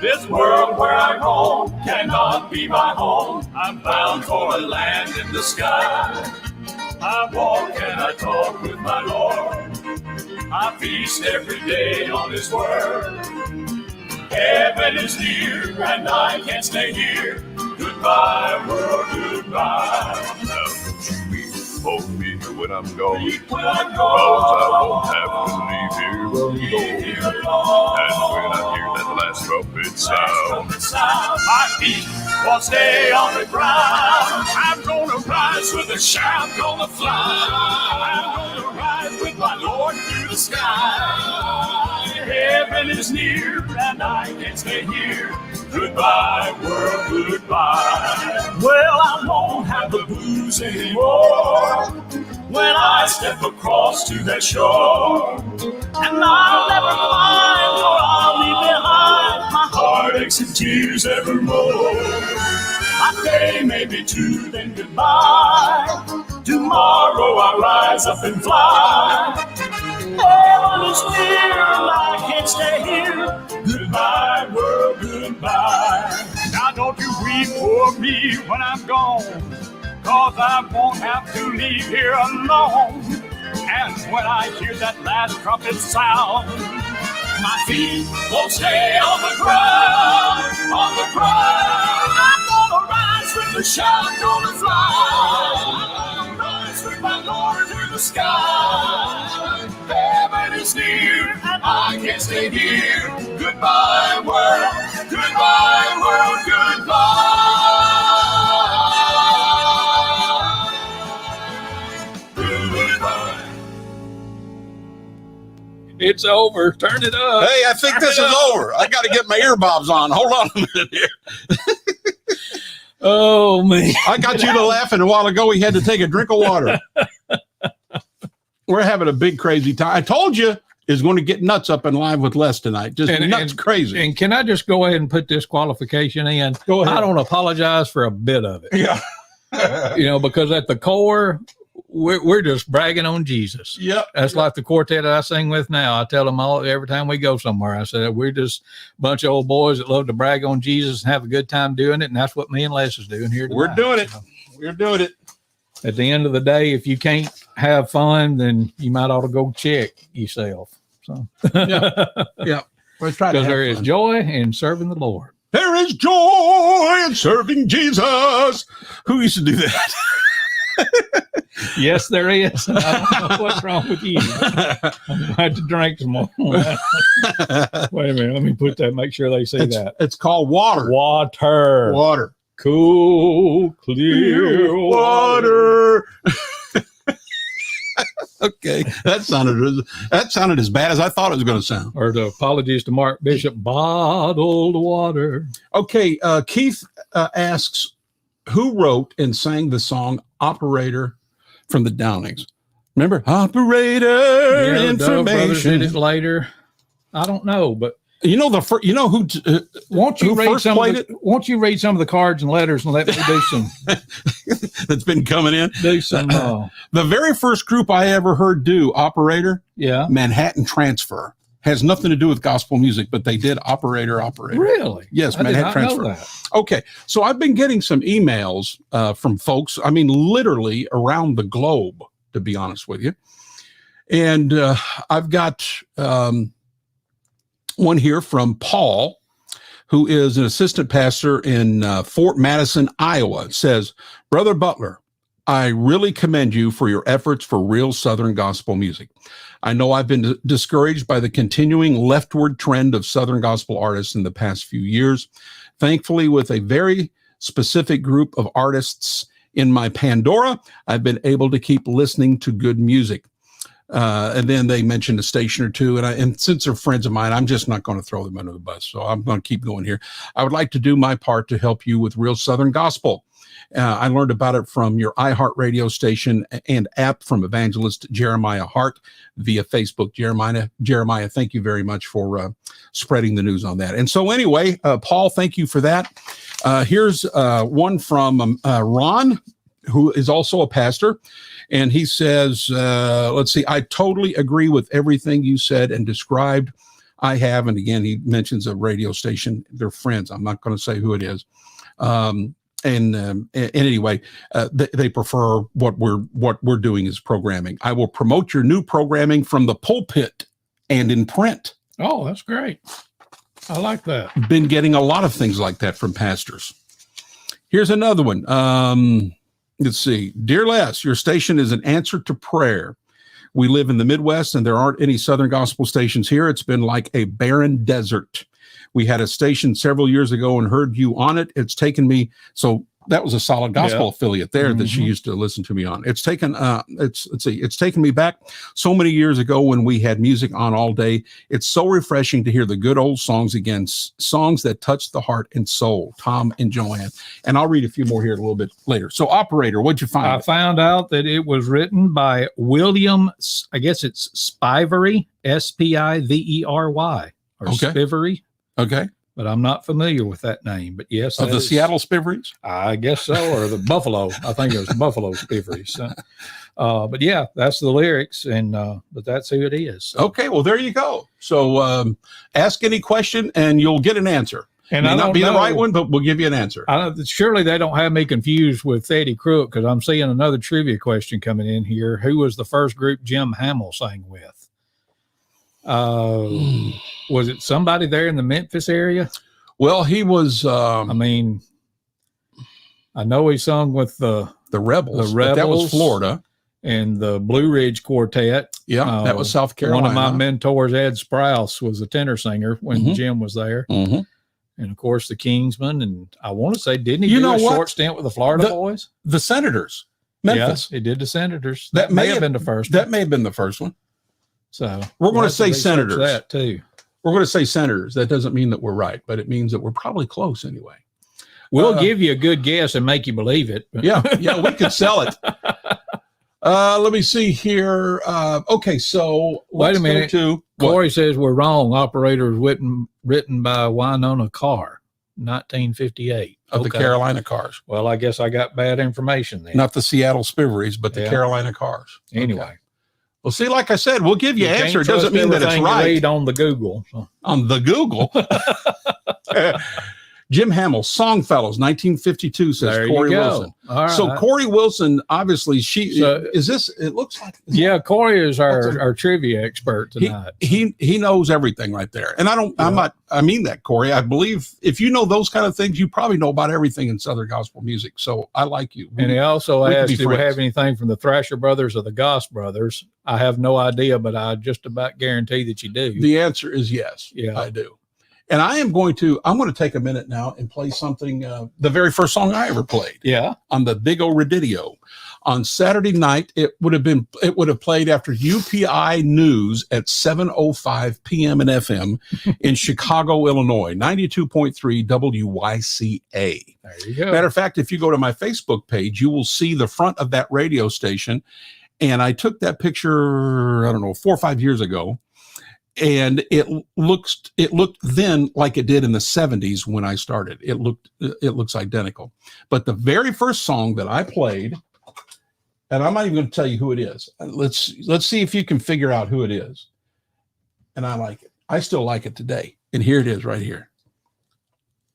D: This world where I roam cannot be my home. I'm bound for a land in the sky. I walk and I talk with my Lord. I feast every day on His word. Heaven is near and I can't stay here. Goodbye, world, goodbye. Now don't you weep for me when I'm gone. When I'm gone, 'cause I won't have to leave here alone. And when I hear that last trumpet sound, my feet won't stay on the ground. I'm gonna rise with a shout, gonna fly. I'm gonna rise with my Lord through the sky. Heaven is near and I can't stay here. Goodbye, world, goodbye. Well, I won't have the blues anymore when I step across to that shore. And I'll never find, or I'll leave behind my heartaches and tears evermore. My day may be two, then goodbye. Tomorrow I'll rise up and fly. Heaven is near and I can't stay here. Goodbye, world, goodbye. Now don't you weep for me when I'm gone, 'cause I won't have to leave here alone. And when I hear that last trumpet sound, my feet won't stay on the ground, on the ground. I'm gonna rise with the shout, gonna fly. I'm gonna rise with my Lord through the sky. Heaven is near and I can't stay here. Goodbye, world, goodbye, world, goodbye. Goodbye.
B: it's over. Turn it up.
A: Hey, I think this is over. I got to get my earbobs on. Hold on a minute here.
B: Oh man.
A: I got you to laughing a while ago. We had to take a drink of water. We're having a big crazy time. I told you is going to get nuts up and live with Les tonight. Just nuts crazy.
B: And can I just go ahead and put this qualification in?
A: Go ahead.
B: I don't apologize for a bit of it.
A: Yeah.
B: Because at the core, we're just bragging on Jesus.
A: Yep.
B: That's like the quartet that I sing with now. I tell them all every time we go somewhere. I said we're just a bunch of old boys that love to brag on Jesus and have a good time doing it, and that's what me and Les is doing here tonight.
A: We're doing it. We're doing it.
B: At the end of the day, if you can't have fun, then you might ought to go check yourself. So,
A: Yeah. Let's try to
B: because
A: have
B: there is
A: fun.
B: joy in serving the Lord.
A: There is joy in serving Jesus. Who used to do that?
B: Yes, there is. I don't know what's wrong with you. I had to drink some more. Wait a minute. Let me put that. Make sure they see that.
A: It's called water.
B: Water.
A: Water.
B: Cool, clear water.
A: Okay, that sounded as bad as I thought it was going to sound.
B: Or the apologies to Mark Bishop, bottled water.
A: Okay, Keith asks, who wrote and sang the song "Operator" from the Downings? Remember, operator
B: Yeah, Dove Brothers did
A: information.
B: it later. I don't know, but
A: You know who
B: won't you
A: Who
B: read
A: first
B: some?
A: played
B: Won't you read some of the cards and letters and let me do some?
A: that's been coming in?
B: The
A: very first group I ever heard do "Operator,"
B: yeah.
A: Manhattan Transfer. Has nothing to do with gospel music, but they did operator.
B: Really?
A: Yes,
B: I did
A: Manhattan
B: not
A: Transfer.
B: know that.
A: Okay, so I've been getting some emails from folks, I mean, literally around the globe, to be honest with you. And I've got one here from Paul, who is an assistant pastor in Fort Madison, Iowa. It says, Brother Butler, I really commend you for your efforts for real Southern gospel music. I know I've been discouraged by the continuing leftward trend of Southern gospel artists in the past few years. Thankfully, with a very specific group of artists in my Pandora, I've been able to keep listening to good music. And then they mentioned a station or two, and since they're friends of mine, I'm just not going to throw them under the bus. So I'm going to keep going here. I would like to do my part to help you with real Southern gospel. I learned about it from your iHeart radio station and app from evangelist Jeremiah Hart via Facebook. Jeremiah, thank you very much for spreading the news on that. And so anyway, Paul, thank you for that. Here's one from Ron, who is also a pastor. And he says, let's see, I totally agree with everything you said and described. I have, and again, he mentions a radio station. They're friends. I'm not going to say who it is. And anyway, they prefer what we're doing is programming. I will promote your new programming from the pulpit and in print.
B: Oh, that's great. I like that.
A: Been getting a lot of things like that from pastors. Here's another one. Let's see. Dear Les, your station is an answer to prayer. We live in the Midwest and there aren't any Southern gospel stations here. It's been like a barren desert. We had a station several years ago and heard you on it. It's taken me, so that was a Solid Gospel affiliate there that she used to listen to me on. It's taken, it's taken me back so many years ago when we had music on all day. It's so refreshing to hear the good old songs again, songs that touch the heart and soul. Tom and Joanne. And I'll read a few more here a little bit later. So Operator, what'd you find?
B: I found out that it was written by William, I guess it's Spivery, Spivery, or Spivery.
A: Okay.
B: But I'm not familiar with that name. But yes,
A: Of the Seattle Spiveries?
B: I guess so, or the Buffalo. I think it was Buffalo Spiveries. But yeah, that's the lyrics, and but that's who it is. So.
A: Okay, well there you go. So ask any question, and you'll get an answer.
B: And
A: May
B: I
A: not
B: don't
A: be the
B: know-
A: right one, but we'll give you an answer.
B: Surely they don't have me confused with Eddie Crook, because I'm seeing another trivia question coming in here. Who was the first group Jim Hamill sang with? Was it somebody there in the Memphis area?
A: Well, he was
B: I mean, I know he sung with the
A: Rebels.
B: The
A: But that was
B: Rebels.
A: Florida.
B: and the Blue Ridge Quartet.
A: Yeah, that was South Carolina.
B: One of my mentors, Ed Sprouse, was a tenor singer when
A: Mhm.
B: Jim was there.
A: Mhm.
B: And of course, the Kingsmen. And I want to say, didn't he
A: You
B: do
A: know
B: a
A: what?
B: short stint with the Florida
A: The-
B: Boys?
A: The Senators, Memphis.
B: Yeah, he did the Senators.
A: That
B: That may have been the first.
A: That may have been the first one.
B: So
A: We're
B: we'll
A: going to
B: have
A: say
B: research
A: Senators.
B: that too.
A: We're going to say Senators. That doesn't mean that we're right, but it means that we're probably close anyway.
B: We'll give you a good guess and make you believe it.
A: Yeah, we could sell it. Let me see here. Okay, so
B: Wait a
A: let's go
B: minute.
A: to what?
B: Corey says we're wrong. Operator is written by Winona Carr, 1958.
A: Of the Carolina Cars,
B: Well, I guess I got bad information then.
A: not the Seattle Spiveries, but the
B: Yeah.
A: Carolina Cars.
B: Anyway.
A: Okay. Well, see, like I said, we'll give you
B: can't
A: answer. It
B: trust
A: doesn't mean that it's
B: everything you
A: right
B: read on the Google. So.
A: on the Google. Jim Hamill, Songfellows, 1952, says
B: There
A: Corey
B: you go.
A: Wilson.
B: All right.
A: So Corey Wilson, obviously,
B: So-
A: is this? It looks like
B: yeah, Corey is
A: What's
B: our trivia expert tonight.
A: he knows everything right there. And I mean that, Corey. I believe if you know those kind of things, you probably know about everything in Southern gospel music. So I like you.
B: And he also
A: we could
B: asked,
A: be
B: do we
A: friends.
B: have anything from the Thrasher Brothers or the Goss Brothers? I have no idea, but I just about guarantee that you do.
A: The answer is yes.
B: Yeah.
A: I do. And I'm going to take a minute now and play something, the very first song I ever played
B: Yeah.
A: on the Big O Radio. On Saturday night, it would have played after UPI News at 7:05 p.m. and FM in Chicago, Illinois, 92.3 WYCA.
B: There you go.
A: Matter of fact, if you go to my Facebook page, you will see the front of that radio station. And I took that picture, I don't know, 4 or 5 years ago. And it looked then like it did in the 70s when I started. It looks identical. But the very first song that I played, and I'm not even going to tell you who it is. Let's see if you can figure out who it is. And I like it. I still like it today. And here it is right here.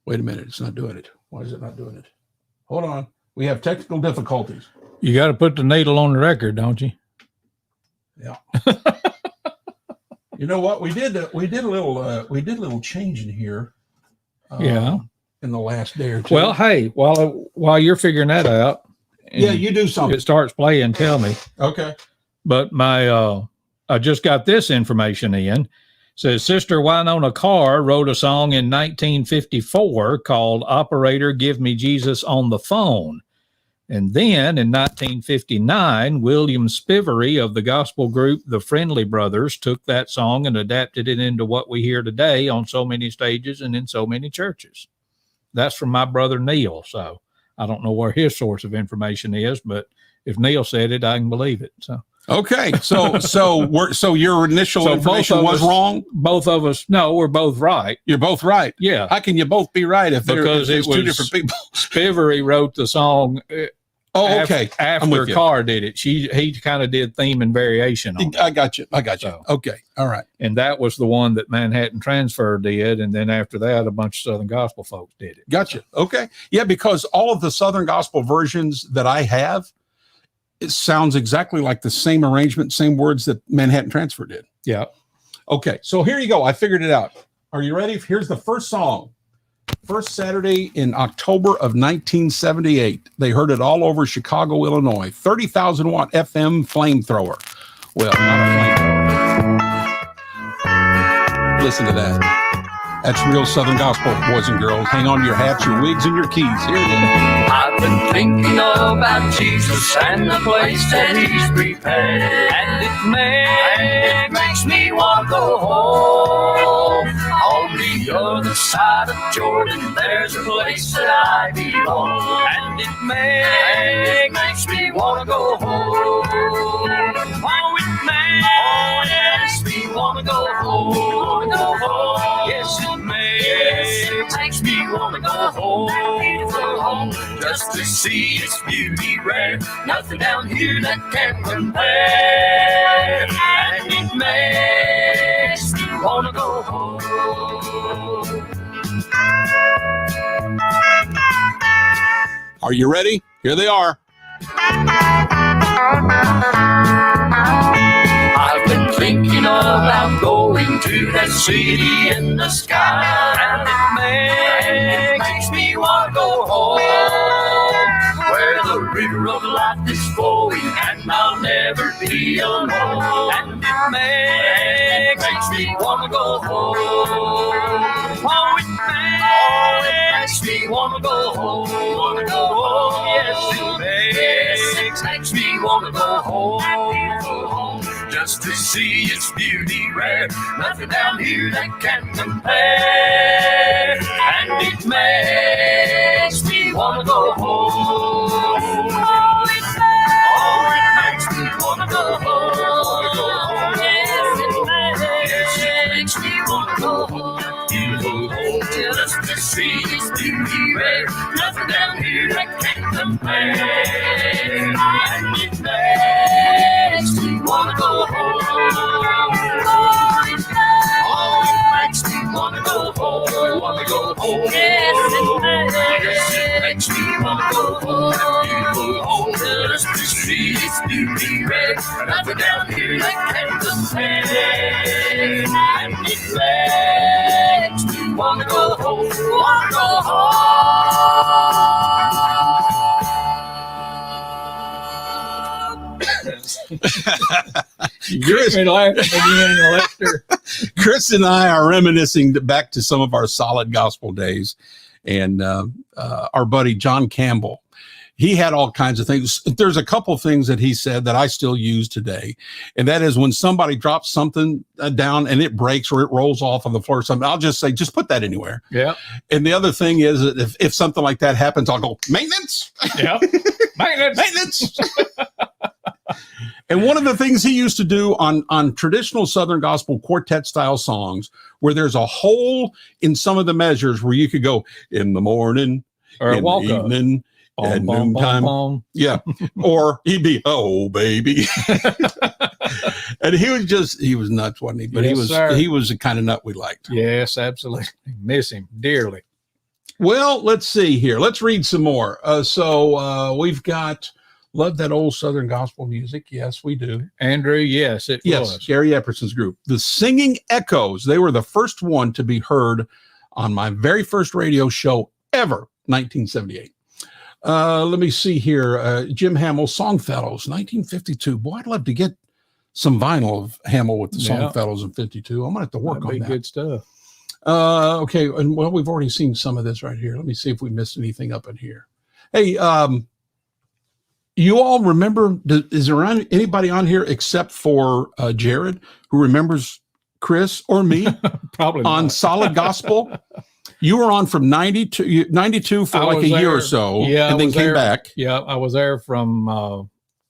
A: Wait a minute, it's not doing it. Why is it not doing it? Hold on. We have technical difficulties.
B: You got to put the needle on the record, don't you?
A: Yeah. You know what? We did a little change in here.
B: Yeah.
A: In the last day or two.
B: Well, hey, while you're figuring that out, and
A: yeah, you do something.
B: it starts playing, tell me.
A: Okay.
B: But I just got this information in. Says Sister Winona Carr wrote a song in 1954 called Operator Give Me Jesus on the Phone. And then in 1959, William Spivery of the gospel group The Friendly Brothers took that song and adapted it into what we hear today on so many stages and in so many churches. That's from my brother Neil. So I don't know where his source of information is, but if Neil said it, I can believe it. So
A: Okay. So your initial
B: So both
A: information
B: of
A: was
B: us-
A: wrong.
B: both of us, no, we're both right.
A: You're both right.
B: Yeah.
A: How can you both be right if
B: Because
A: there's
B: it
A: two
B: was-
A: different people?
B: Spivery wrote the song
A: Oh, okay. I'm
B: after
A: with you.
B: Carr did it. He kind of did theme and variation on it.
A: I got you.
B: So-
A: Okay. All right.
B: And that was the one that Manhattan Transfer did. And then after that, a bunch of Southern Gospel folks did it.
A: Gotcha. Okay. Yeah, because all of the Southern Gospel versions that I have, it sounds exactly like the same arrangement, same words that Manhattan Transfer did.
B: Yeah.
A: Okay. So here you go. I figured it out. Are you ready? Here's the first song. First Saturday in October of 1978. They heard it all over Chicago, Illinois. 30,000 watt FM flamethrower. Well, not a flamethrower. Listen to that. That's real Southern Gospel, boys and girls. Hang on to your hats, your wigs, and your keys. Here it is.
F: I've been thinking about Jesus and the place that he's prepared. And it makes me want to go home. On the other side of Jordan, there's a place that I belong. And it makes me want to go home. Oh, it makes me want to go home. Yes, it makes me want to go home. Just to see its beauty rare. Nothing down here that can compare. And it makes me want to go home.
A: Are you ready? Here they are.
F: I've been thinking about going to that city in the sky. And it makes me want to go home. Where the river of life is flowing and I'll never be alone. And it makes me want to go home. Oh, it makes me want to go home. Yes, it makes me want to go home. Just to see its beauty rare. Nothing down here that can compare. And it makes me want to go home. Oh, it makes me be red. Nothing down here that can't compare. And it makes me wanna go home. Oh, it makes me wanna go home. Wanna go home. Yes, it makes me wanna go home. That beautiful home. The streets be red. Nothing down here that can't compare. And it makes me wanna go home. Wanna go home.
B: Chris, me laughing again, Lester.
A: Chris and I are reminiscing back to some of our solid gospel days, and our buddy John Campbell, he had all kinds of things. There's a couple things that he said that I still use today, and that is when somebody drops something down and it breaks or it rolls off on the floor or something, I'll just say, just put that anywhere.
B: Yeah.
A: And the other thing is that if something like that happens, I'll go, maintenance.
B: Yeah.
A: Maintenance. And one of the things he used to do on traditional Southern gospel quartet style songs, where there's a hole in some of the measures where you could go in the morning,
B: Or a
A: in
B: walk
A: the
B: up.
A: evening, at noontime. Yeah. Or he'd be, oh, baby. And he was nuts, wasn't he? But
B: Yes, sir.
A: he was the kind of nut we liked.
B: Yes, absolutely. Miss him dearly.
A: Well, let's see here. Let's read some more. So we've got Love That Old Southern Gospel Music. Yes, we do.
B: Andrew, yes, it
A: Yes,
B: was.
A: Gary Epperson's group. The Singing Echoes. They were the first one to be heard on my very first radio show ever, 1978. Let me see here. Jim Hamill, Songfellows, 1952. Boy, I'd love to get some vinyl of Hamill with the
B: Yeah.
A: Songfellows in 52. I'm going to have to work
B: That'd be
A: on that.
B: good stuff.
A: Okay, and well, we've already seen some of this right here. Let me see if we missed anything up in here. Hey, you all remember, is there anybody on here except for Jared who remembers Chris or me
B: Probably
A: on
B: not.
A: Solid Gospel? You were on from 92 for
B: I
A: like
B: was
A: a year
B: there.
A: or so,
B: Yeah, I
A: and then
B: was
A: came
B: there.
A: back.
B: Yeah, I was there from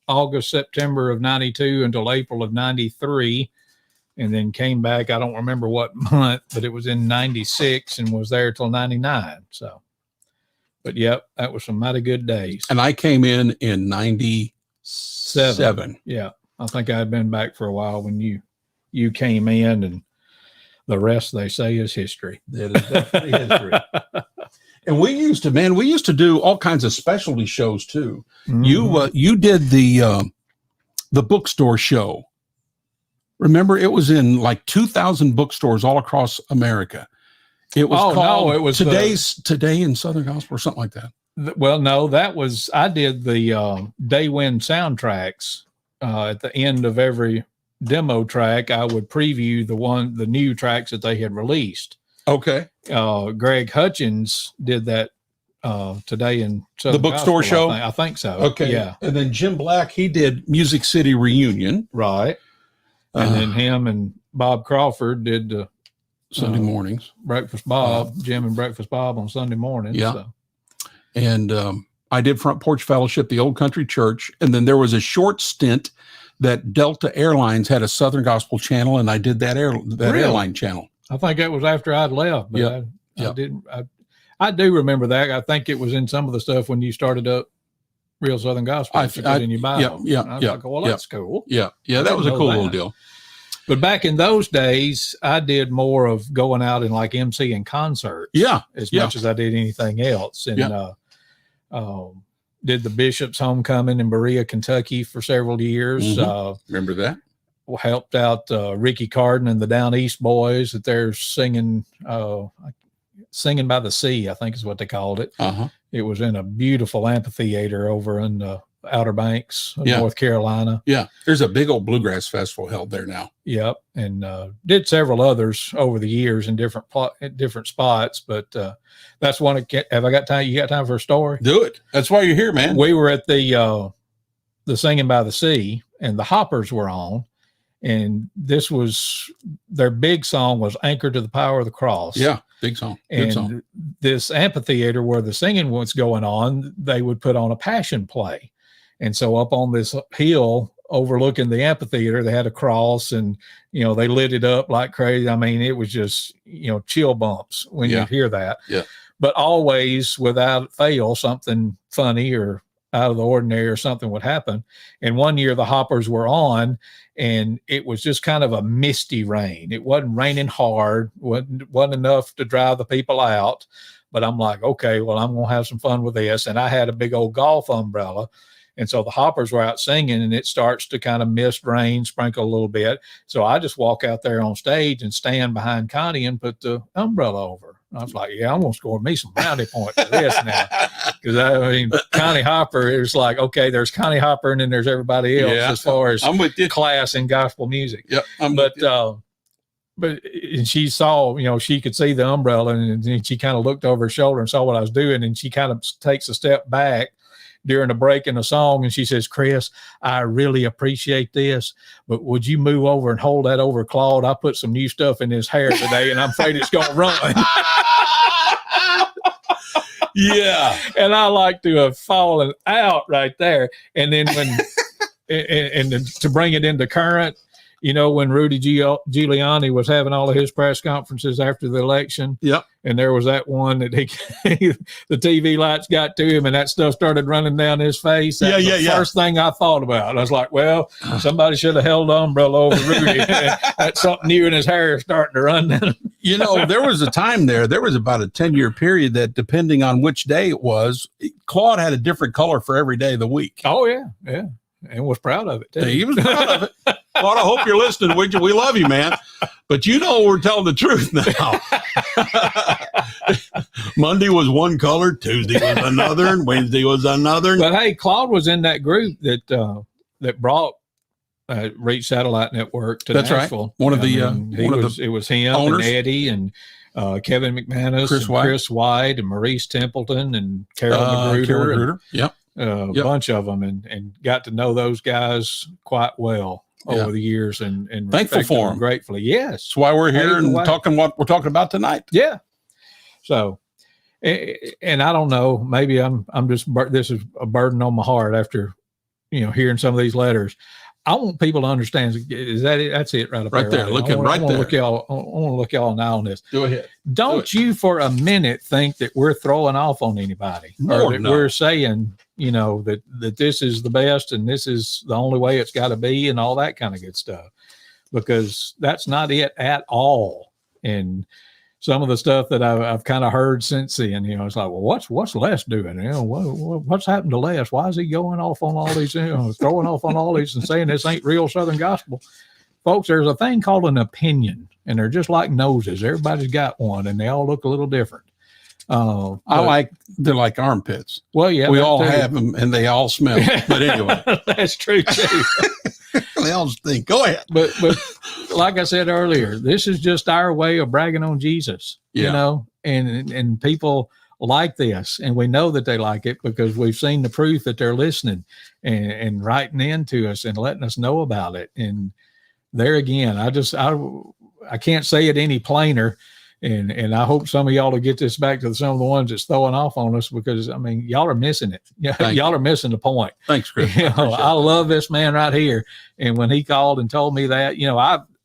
B: August, September of 92 until April of 93, and then came back. I don't remember what month, but it was in 96 and was there till 99. So, but yep, that was some mighty good days.
A: And I came in 97.
B: Yeah, I think I had been back for a while when you came in, and the rest they say is history.
A: That is definitely history. And we used to do all kinds of specialty shows too.
B: Mhm.
A: You did the bookstore show. Remember, it was in like 2,000 bookstores all across America. It was called
B: it was
A: Today in Southern Gospel or something like that.
B: Well, no, I did the Day Wind soundtracks. At the end of every demo track, I would preview the new tracks that they had released.
A: Okay.
B: Greg Hutchins did that Today in Southern
A: The bookstore
B: Gospel,
A: show?
B: I think so.
A: Okay.
B: Yeah.
A: And then Jim Black, he did Music City Reunion
B: Right. And then him and Bob Crawford did the
A: Sunday mornings.
B: Breakfast Bob, Jim and Breakfast Bob on Sunday morning.
A: Yeah.
B: So.
A: And I did Front Porch Fellowship, the Old Country Church. And then there was a short stint that Delta Airlines had a Southern Gospel channel, and I did that
B: Really?
A: airline channel.
B: I think that was after I'd left, but
A: Yeah.
B: I
A: Yeah.
B: didn't. I do remember that. I think it was in some of the stuff when you started up Real Southern Gospel.
A: I-
B: that you put in your bio.
A: yeah,
B: And I was
A: yeah,
B: like, well,
A: yeah.
B: that's cool.
A: Yeah. Yeah.
B: I
A: That
B: didn't
A: was a
B: know
A: cool
B: that.
A: little deal.
B: But back in those days, I did more of going out and like emceeing concerts.
A: Yeah.
B: As
A: Yeah.
B: much as I did anything else. And
A: Yeah.
B: did the Bishop's Homecoming in Berea, Kentucky for several years.
A: Mhm. Remember that?
B: Helped out Ricky Carden and the Down East Boys that they're singing Singing by the Sea, I think is what they called it.
A: Uh-huh.
B: It was in a beautiful amphitheater over in the Outer Banks of
A: Yeah.
B: North Carolina.
A: Yeah. There's a big old bluegrass festival held there now.
B: Yep. And did several others over the years in different spots. But that's one. Have I got time? You got time for a story?
A: Do it. That's why you're here, man.
B: We were at the Singing by the Sea, and the Hoppers were on. And this was their big song was Anchored to the Power of the Cross.
A: Yeah. Big song. Good
B: And
A: song.
B: this amphitheater where the singing was going on, they would put on a passion play. And so up on this hill overlooking the amphitheater, they had a cross, and, they lit it up like crazy. I mean, it was just, chill bumps when
A: Yeah.
B: you hear that.
A: Yeah.
B: but always without fail, something funny or out of the ordinary or something would happen. And one year the hoppers were on, and it was just kind of a misty rain. It wasn't raining hard, wasn't enough to drive the people out. But I'm like, okay, well, I'm going to have some fun with this. And I had a big old golf umbrella. And so the hoppers were out singing, and it starts to kind of mist, rain, sprinkle a little bit. So I just walk out there on stage and stand behind Connie and put the umbrella over. I was like, yeah, I'm going to score me some brownie points for this now. Because, I mean, Connie Hopper, it was like, okay, there's Connie Hopper, and then there's everybody else as far as
A: I'm with you.
B: class in gospel music.
A: Yep.
B: But and she saw, she could see the umbrella, and then she kind of looked over her shoulder and saw what I was doing. And she kind of takes a step back during a break in the song. And she says, Chris, I really appreciate this, but would you move over and hold that over Claude? I put some new stuff in his hair today, and I'm afraid it's going to run.
A: Yeah.
B: And I like to have fallen out right there. And then and to bring it into current, when Rudy Giuliani was having all of his press conferences after the election.
A: Yep.
B: And there was that one that the TV lights got to him, and that stuff started running down his face. That was the first thing I thought about. I was like, well, somebody should have held the umbrella over Rudy. That's something new in his hair starting to run down.
A: There was a time there was about a 10-year period that, depending on which day it was, Claude had a different color for every day of the week.
B: Oh, yeah. Yeah. And was proud of it, too.
A: He was proud of it. Claude, I hope you're listening. We love you, man. But we're telling the truth now. Monday was one color, Tuesday was another, and Wednesday was another.
B: But hey, Claude was in that group that brought Reach Satellite Network to Nashville.
A: Right.
B: It was him
A: owners.
B: and Eddie and Kevin McManus, Chris White, and Maurice Templeton, and Carol Magruder.
A: Yep.
B: A bunch of them, and got to know those guys quite well over the years, and
A: thankful for them,
B: gratefully. Yes,
A: that's why we're here and talking what we're talking about tonight.
B: Yeah. So, and I don't know, maybe I'm just, this is a burden on my heart after hearing some of these letters. I want people to understand. Is that it? That's it right up
A: right there. Looking right there.
B: I want to look y'all in the eye on this.
A: Go ahead.
B: Don't you for a minute think that we're throwing off on anybody, or that we're saying, that this is the best and this is the only way it's got to be and all that kind of good stuff, because that's not it at all. And some of the stuff that I've kind of heard since then, it's like, well, what's Les doing? What's happened to Les? Why is he going off on all these, throwing off on all these and saying this ain't real Southern gospel? Folks, there's a thing called an opinion, and they're just like noses. Everybody's got one, and they all look a little different.
A: They're like armpits.
B: Well, yeah,
A: we all have them, and they all smell. But anyway,
B: that's true too.
A: They all stink. Go ahead.
B: But like I said earlier, this is just our way of bragging on Jesus. And people like this, and we know that they like it because we've seen the proof that they're listening and writing into us and letting us know about it. And there again, I can't say it any plainer. And I hope some of y'all will get this back to some of the ones that's throwing off on us, because y'all are missing it. Y'all are missing the point.
A: Thanks, Chris.
B: I love this man right here. And when he called and told me that,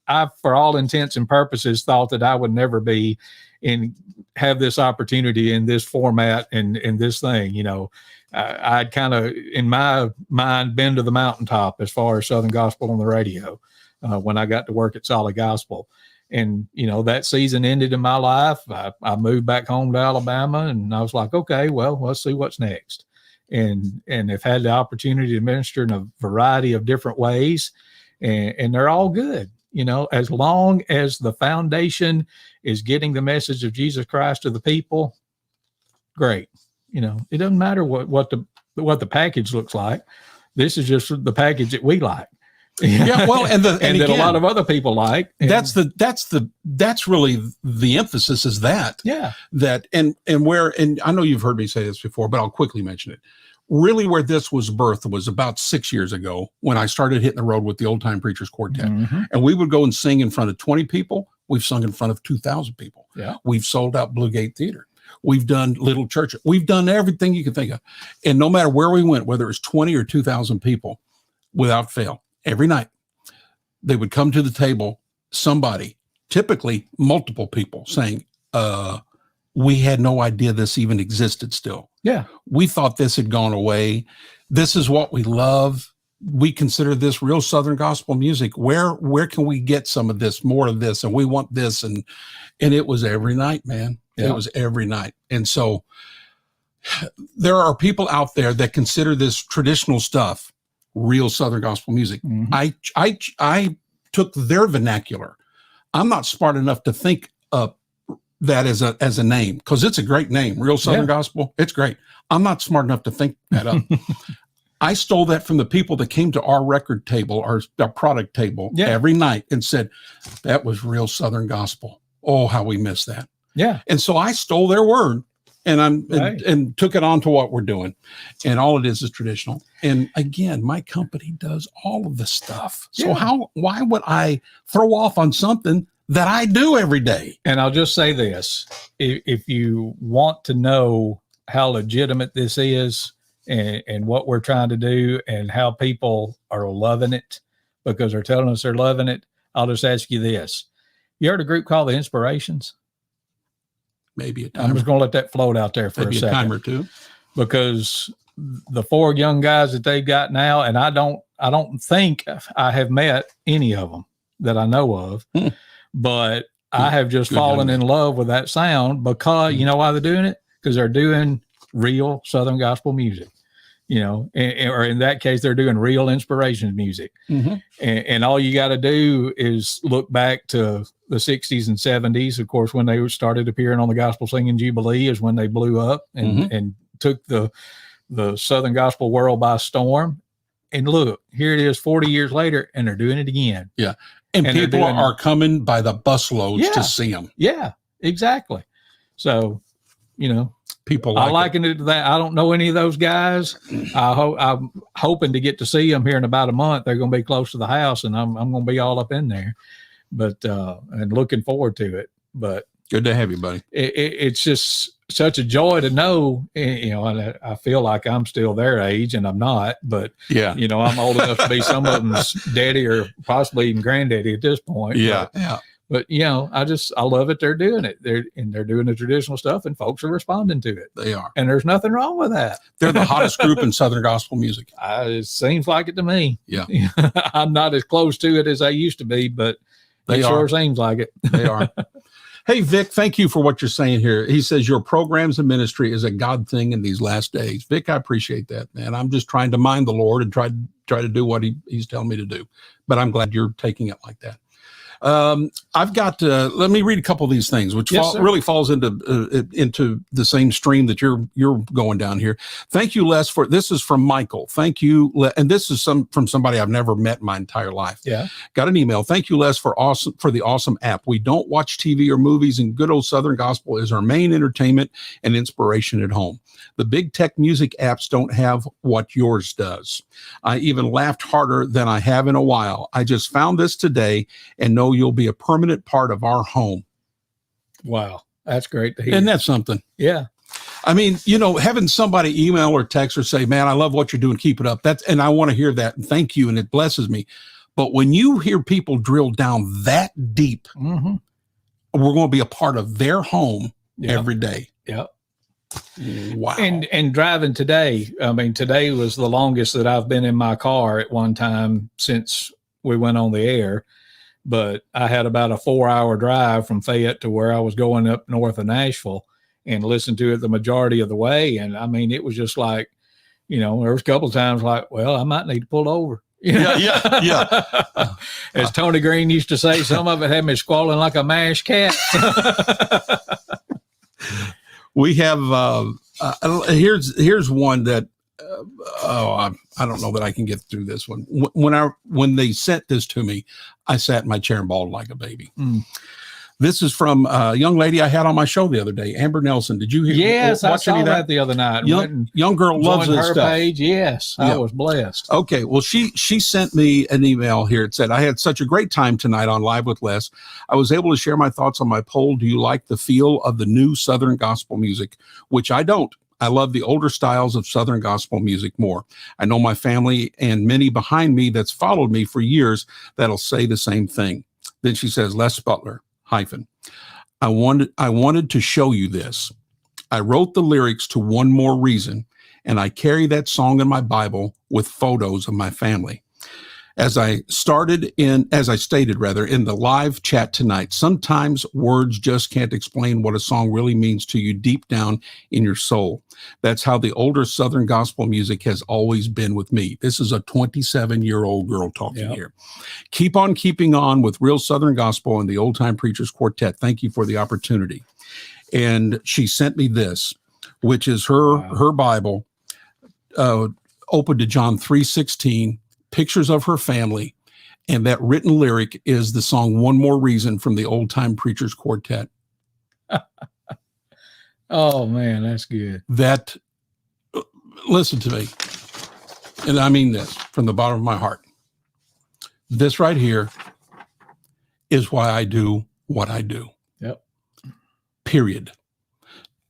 B: I for all intents and purposes thought that I would never be and have this opportunity in this format and in this thing. I'd kind of, in my mind, been to the mountaintop as far as Southern Gospel on the radio when I got to work at Solid Gospel. And, that season ended in my life. I moved back home to Alabama, and I was like, okay, well, let's see what's next. And have had the opportunity to minister in a variety of different ways, and they're all good, as long as the foundation is getting the message of Jesus Christ to the people. Great. It doesn't matter what the package looks like. This is just the package that we like.
A: Yeah, well, and
B: that again, a lot of other people like.
A: That's really the emphasis is that.
B: Yeah.
A: That and I know you've heard me say this before, but I'll quickly mention it. Really, where this was birthed was about 6 years ago when I started hitting the road with the Old Time Preachers Quartet, and we would go and sing in front of 20 people. We've sung in front of 2,000 people.
B: Yeah.
A: We've sold out Blue Gate Theater. We've done little churches. We've done everything you can think of, and no matter where we went, whether it was 20 or 2,000 people, without fail. Every night, they would come to the table, somebody, typically multiple people, saying, we had no idea this even existed still.
B: Yeah.
A: We thought this had gone away. This is what we love. We consider this real Southern gospel music. Where can we get some of this, more of this? And we want this. And it was every night, man.
B: Yeah.
A: It was every night. And so there are people out there that consider this traditional stuff real Southern gospel music.
B: Mhm.
A: I took their vernacular. I'm not smart enough to think of that as a name, because it's a great name, real Southern gospel. It's great. I'm not smart enough to think that up. I stole that from the people that came to our record table, our product table every night and said, that was real Southern gospel. Oh, how we miss that.
B: Yeah.
A: And so I stole their word and and took it on to what we're doing. And all it is traditional. And again, my company does all of this stuff. So why would I throw off on something that I do every day?
B: And I'll just say this, if you want to know how legitimate this is and what we're trying to do and how people are loving it because they're telling us they're loving it, I'll just ask you this. You heard a group called The Inspirations?
A: Maybe a time.
B: I'm just going to let that float out there for
A: maybe
B: a second.
A: A time or two.
B: Because the 4 young guys that they've got now, and I don't think I have met any of them that I know of, but I have just fallen in love with that sound because you know why they're doing it? Because they're doing real Southern gospel music, or in that case, they're doing real inspiration music. And all you got to do is look back to the 60s and 70s. Of course, when they started appearing on the Gospel Singing Jubilee is when they blew up and took the Southern gospel world by storm. And look, here it is 40 years later, and they're doing it again.
A: Yeah. And people are coming by the busloads to see them.
B: Yeah, exactly. So,
A: people
B: I liken it to that. I don't know any of those guys. I'm hoping to get to see them here in about a month. They're going to be close to the house, and I'm going to be all up in there. But and looking forward to it. But
A: good to have you, buddy.
B: It's just such a joy to know. And I feel like I'm still their age, and I'm not. But I'm old enough to be some of them's daddy or possibly even granddaddy at this point. But I love it. They're doing it. They're doing the traditional stuff, and folks are responding to it.
A: They are,
B: and there's nothing wrong with that.
A: They're the hottest group in Southern gospel music.
B: It seems like it to me.
A: Yeah,
B: I'm not as close to it as I used to be, but it sure seems like it.
A: They are. Hey, Vic, thank you for what you're saying here. He says your programs and ministry is a God thing in these last days. Vic, I appreciate that, man. I'm just trying to mind the Lord and try to do what he's telling me to do. But I'm glad you're taking it like that. I've got let me read a couple of these things, which really falls into the same stream that you're going down here. Thank you, Les, this is from Michael. Thank you, and this is from somebody I've never met in my entire life.
B: Yeah,
A: got an email. Thank you, Les, for the awesome app. We don't watch TV or movies, and good old Southern gospel is our main entertainment and inspiration at home. The big tech music apps don't have what yours does. I even laughed harder than I have in a while. I just found this today and know you'll be a permanent part of our home.
B: Wow. That's great to hear.
A: Isn't that something?
B: Yeah.
A: I mean, having somebody email or text or say, man, I love what you're doing. Keep it up. And I want to hear that. And thank you. And it blesses me. But when you hear people drill down that deep, we're going to be a part of their home every day.
B: Yep.
A: Wow.
B: And driving today, I mean, today was the longest that I've been in my car at one time since we went on the air. But I had about a 4-hour drive from Fayette to where I was going up north of Nashville and listened to it the majority of the way. And I mean, it was just like, there was a couple of times like, well, I might need to pull over.
A: Yeah.
B: As Tony Green used to say, some of it had me squalling like a mashed cat.
A: We have here's one that I don't know that I can get through this one. When they sent this to me, I sat in my chair and bawled like a baby. This is from a young lady I had on my show the other day, Amber Nelson. Did you hear?
B: Yes, I saw that the other night.
A: Young girl loves this
B: her
A: stuff.
B: Page. Yes, I was blessed.
A: Okay, well, she sent me an email here. It said, I had such a great time tonight on Live with Les. I was able to share my thoughts on my poll. Do you like the feel of the new Southern gospel music? Which I don't. I love the older styles of Southern gospel music more. I know my family and many behind me that's followed me for years that'll say the same thing. Then she says, Les Butler, _ I wanted to show you this. I wrote the lyrics to One More Reason, and I carry that song in my Bible with photos of my family. As I stated in the live chat tonight, sometimes words just can't explain what a song really means to you deep down in your soul. That's how the older Southern gospel music has always been with me. This is a 27-year-old girl talking here. Keep on keeping on with real Southern gospel and the Old Time Preachers Quartet. Thank you for the opportunity. And she sent me this, which is her Bible, open to John 3:16. Pictures of her family, and that written lyric is the song One More Reason from the Old Time Preachers Quartet.
B: Oh man, that's good.
A: That, listen to me, and I mean this from the bottom of my heart. This right here is why I do what I do.
B: Yep.
A: Period.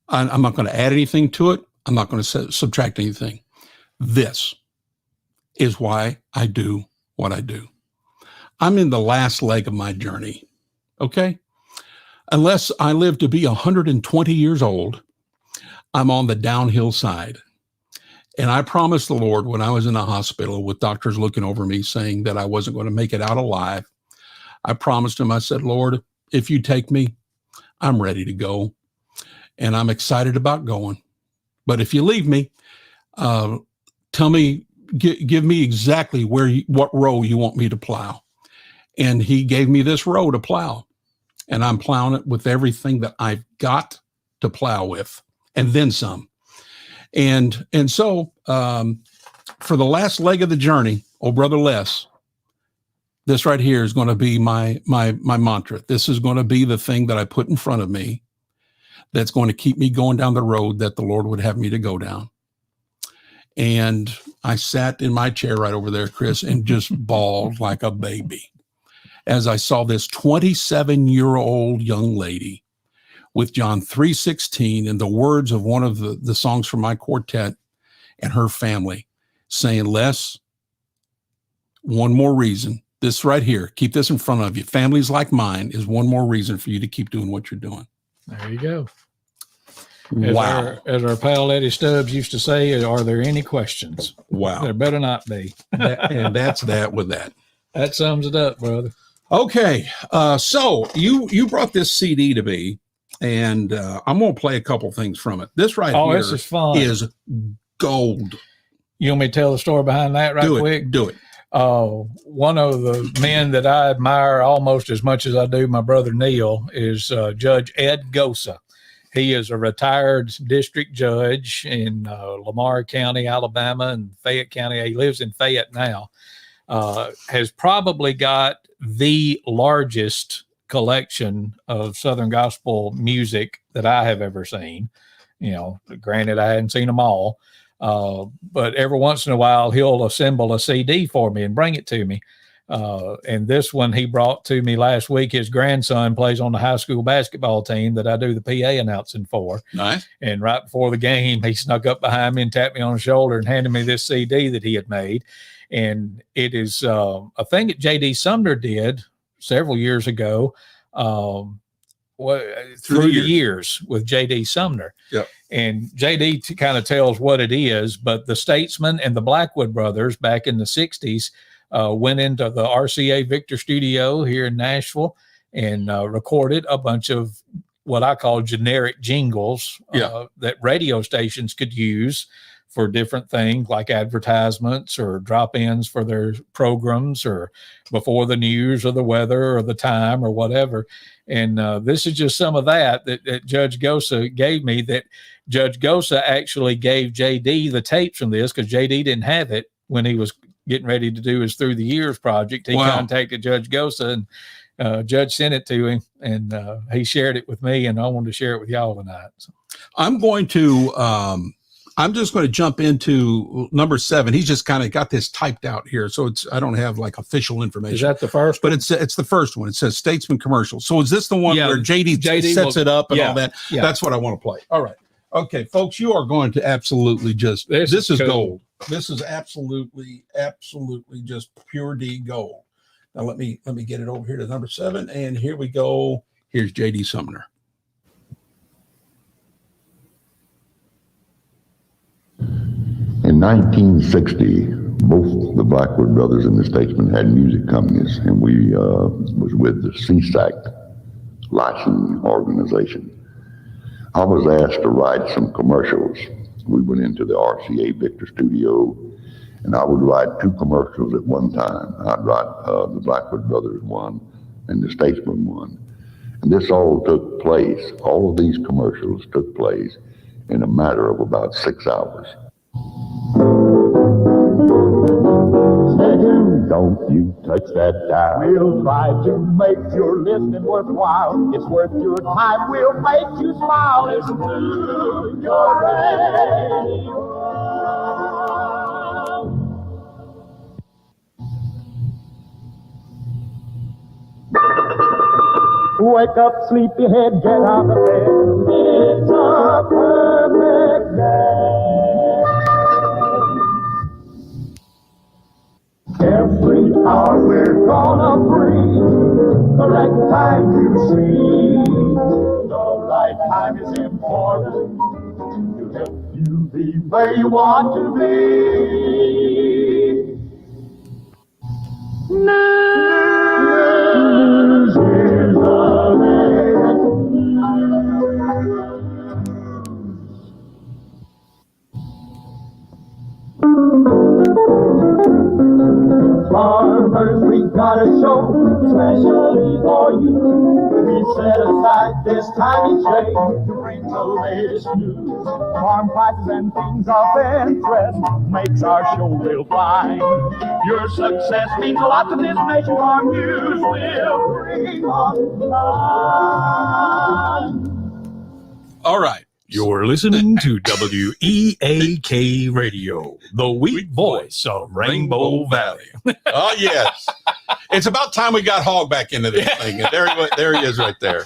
A: I'm not going to add anything to it. I'm not going to subtract anything. This is why I do what I do. I'm in the last leg of my journey, okay? Unless I live to be 120 years old, I'm on the downhill side. And I promised the Lord when I was in the hospital with doctors looking over me saying that I wasn't going to make it out alive, I promised him, I said, Lord, if you take me, I'm ready to go. And I'm excited about going. But if you leave me, tell me, give me exactly what row you want me to plow. And he gave me this row to plow. And I'm plowing it with everything that I've got to plow with, and then some. And so for the last leg of the journey, oh, Brother Les, this right here is going to be my mantra. This is going to be the thing that I put in front of me that's going to keep me going down the road that the Lord would have me to go down. And I sat in my chair right over there, Chris, and just bawled like a baby as I saw this 27-year-old young lady with John 3:16 and the words of one of the songs from my quartet and her family saying, Les, one more reason. This right here, keep this in front of you. Families like mine is one more reason for you to keep doing what you're doing.
B: There you go.
A: Wow.
B: As our pal Eddie Stubbs used to say, are there any questions?
A: Wow.
B: There better not be.
A: And that's that with that.
B: That sums it up, brother.
A: Okay. So you brought this CD to me, and I'm going to play a couple things from it. This right here
B: this is fun.
A: is gold.
B: You want me to tell the story behind that quick?
A: Do it.
B: One of the men that I admire almost as much as I do my brother Neil is Judge Ed Gosa. He is a retired district judge in Lamar County, Alabama, and Fayette County. He lives in Fayette now. Has probably got the largest collection of Southern gospel music that I have ever seen. You know, granted, I hadn't seen them all, but every once in a while he'll assemble a CD for me and bring it to me. And this one he brought to me last week. His grandson plays on the high school basketball team that I do the PA announcing for.
A: Nice.
B: And right before the game, he snuck up behind me and tapped me on the shoulder and handed me this CD that he had made. And it is a thing that J.D. Sumner did several years ago, through the years with J.D. Sumner.
A: Yep.
B: And J.D. kind of tells what it is, but the Statesman and the Blackwood brothers back in the 60s went into the RCA Victor studio here in Nashville and recorded a bunch of what I call generic jingles that radio stations could use for different things like advertisements or drop-ins for their programs or before the news or the weather or the time or whatever. And this is just some of that Judge Gosa gave me, that Judge Gosa actually gave JD the tapes from this because JD didn't have it when he was getting ready to do his Through the Years project. He contacted Judge Gosa and Judge sent it to him, and he shared it with me, and I wanted to share it with y'all tonight. So.
A: I'm just going to jump into number 7. He's just kind of got this typed out here, so I don't have like official information.
B: Is that the first?
A: But it's the first one. It says Statesman commercial. So is this the one where JD sets it up and all that? Yeah. That's what I want to play. All right. Okay, folks, you are going to absolutely just this is cool. Gold. This is absolutely just pure D gold. Now let me get it over here to number 7, and here we go. Here's J.D. Sumner.
G: 1960, both the Blackwood Brothers and the Statesmen had music companies, and we was with the CSAC licensing organization. I was asked to write some commercials. We went into the RCA Victor studio, and I would write 2 commercials at one time. I'd write the Blackwood Brothers one and the Statesman one. And this all took place, all of these commercials took place in a matter of about 6 hours. Don't you touch that dial.
H: We'll try to make your listening worthwhile. It's worth your time. We'll make you smile. Listen to your radio. Wake up, sleepyhead, get out of bed. It's a perfect day. Every hour we're gonna bring correct time to see. The right time is important to help you be where you want to be. News is the farmers, we got a show especially for you. We set aside this time each day to bring the latest news. Farm prices and things of interest makes our show real fine. Your success means a lot to this nation. Farm news will bring online.
A: All right.
B: You're listening to WEAK Radio, the weak voice of Rainbow Valley.
A: Oh, yes. It's about time we got Hog back into this thing. And there he is right there.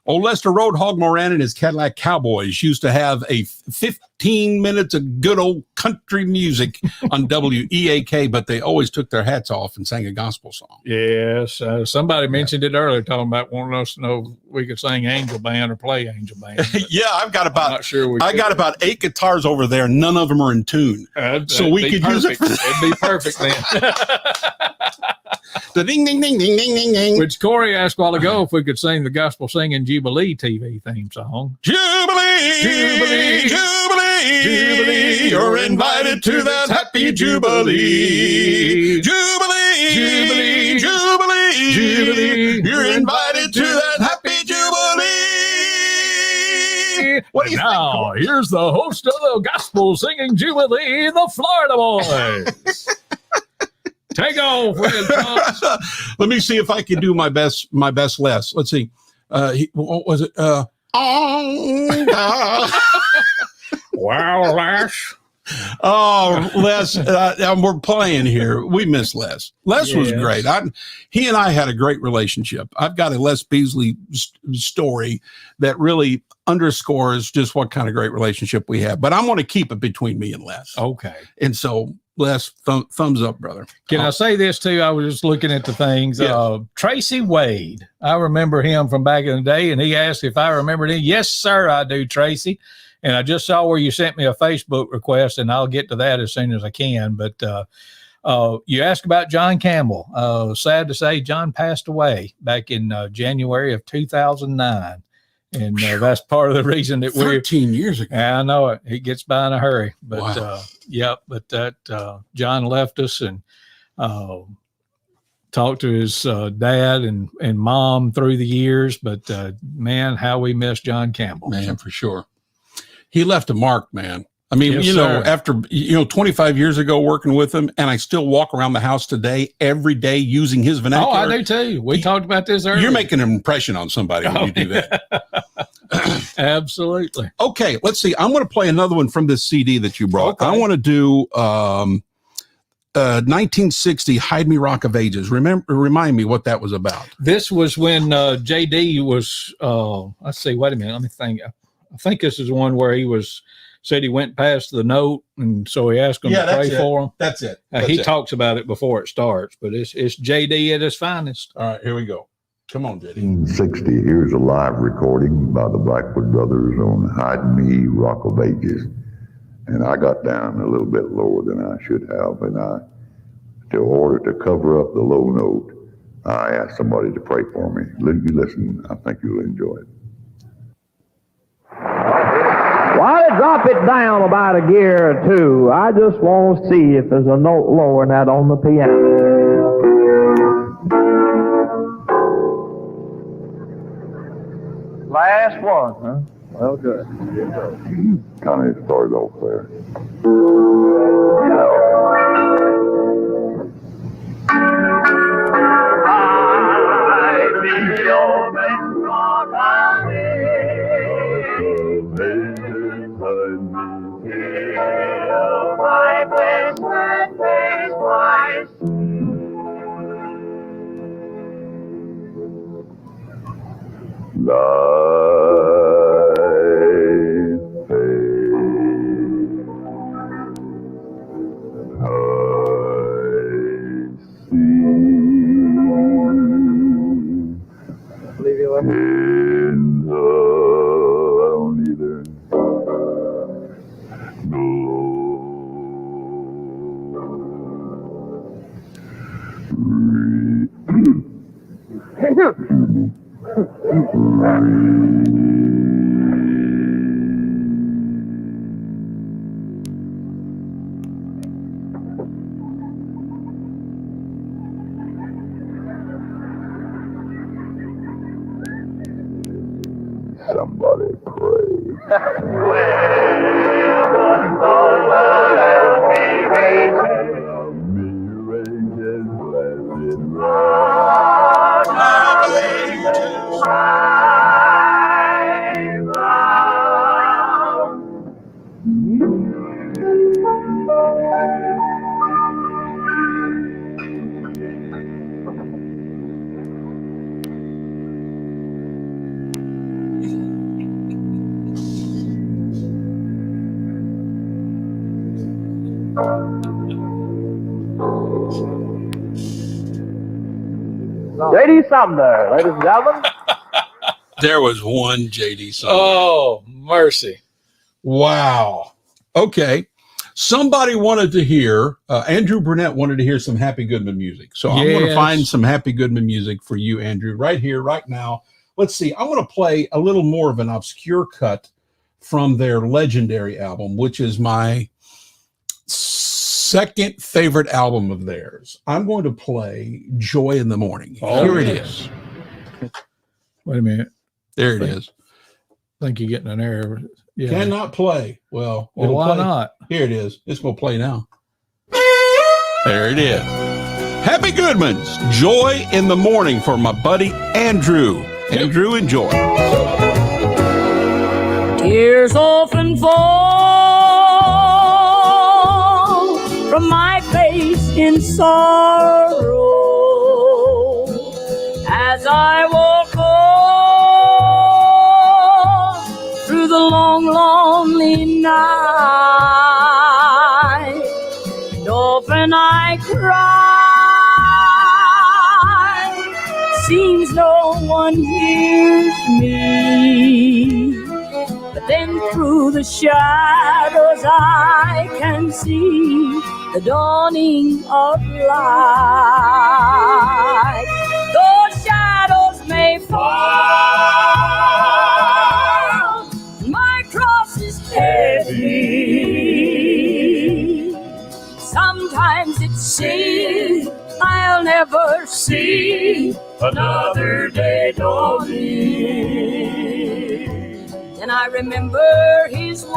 A: Old Lester Road Hog Moran and his Cadillac Cowboys used to have a 15 minutes of good old country music on WEAK, but they always took their hats off and sang a gospel song.
B: Yes, somebody mentioned it earlier, talking about wanting us to know if we could sing Angel Band or play Angel Band.
A: Yeah, I've got
B: I'm not sure we could.
A: got about 8 guitars over there. None of them are in tune. So we could use it.
B: It'd be perfect then.
A: The ding, ding, ding, ding, ding, ding, ding.
B: Which Corey asked a while ago if we could sing the Gospel Singing Jubilee TV theme song.
A: Jubilee,
B: Jubilee,
A: Jubilee,
B: Jubilee,
A: you're invited to that happy Jubilee. Jubilee,
B: Jubilee,
A: Jubilee,
B: Jubilee,
A: you're invited to that happy Jubilee. What do you
B: now,
A: think?
B: here's the host of the Gospel Singing Jubilee, the Florida Boys. Take off, Red Fox.
A: Let me see if I can do my best Les. Let's see. What was it?
B: Wow, Lash.
A: Oh, Les, we're playing here. We miss Les. Les was
B: Yes.
A: great. He and I had a great relationship. I've got a Les Beasley story that really underscores just what kind of great relationship we have. But I'm going to keep it between me and Les.
B: Okay.
A: And so, Les, thumbs up, brother.
B: Can I say this too? I was just looking at the things.
A: Yeah.
B: Tracy Wade. I remember him from back in the day, and he asked if I remembered him. Yes, sir, I do, Tracy. And I just saw where you sent me a Facebook request, and I'll get to that as soon as I can. But you asked about John Campbell. Sad to say, John passed away back in January of 2009. And that's part of the reason that we're
A: 13 years ago.
B: I know it. It gets by in a hurry, but
A: Wow.
B: but that John left us and talked to his dad and mom through the years. But man, how we miss John Campbell.
A: Man, for sure. He left a mark, man. I mean,
B: Yes,
A: you know,
B: sir.
A: after 25 years ago working with him, and I still walk around the house today every day using his
B: Oh,
A: vernacular.
B: I do too. We talked about this earlier.
A: You're making an impression on somebody when you do that.
B: Absolutely.
A: Okay, let's see. I'm going to play another one from this CD that you brought.
B: Okay.
A: I want to do 1960 Hide Me Rock of Ages. Remind me what that was about.
B: This was when JD was, let's see, wait a minute. Let me think. I think this is one where he said he went past the note, and so he asked him to pray for him.
A: That's it.
B: He talks about it before it starts, but it's JD at his finest.
A: All right, here we go. Come on, JD.
G: 1960, here's a live recording by the Blackwood Brothers on Hide Me Rock of Ages. And I got down a little bit lower than I should have, and to order to cover up the low note, I asked somebody to pray for me. You listen, I think you'll enjoy it.
H: While I drop it down about a gear or two, I just want to see if there's a note lower than that on the piano. Last one, huh? Well, good.
G: Kind of started off there. Somebody pray.
H: J.D. Sumner, ladies and gentlemen.
A: There was one J.D. Sumner.
B: Oh, mercy.
A: Wow. Okay. Somebody wanted to hear, Andrew Burnett wanted to hear some Happy Goodman music. So I'm going to
B: Yes.
A: find some Happy Goodman music for you, Andrew, right here, right now. Let's see. I want to play a little more of an obscure cut from their legendary album, which is my second favorite album of theirs. I'm going to play Joy in the Morning.
B: Oh,
A: Here it
B: yes.
A: is.
B: Wait a minute.
A: There it is.
B: I think you're getting an error. Yeah.
A: Cannot play. Well,
B: Well,
A: it'll
B: why
A: play.
B: not?
A: Here it is. It's going to play now. There it is. Happy Goodman's Joy in the Morning for my buddy Andrew. Andrew, enjoy.
I: Tears often fall from my face in sorrow as I walk home through the long, lonely night. And often I cry, seems no one hears me. But then through the shadows I can see the dawning of light. Those shadows may fall, my cross is heavy. Sometimes it seems I'll never see another day dawning. And I remember his word,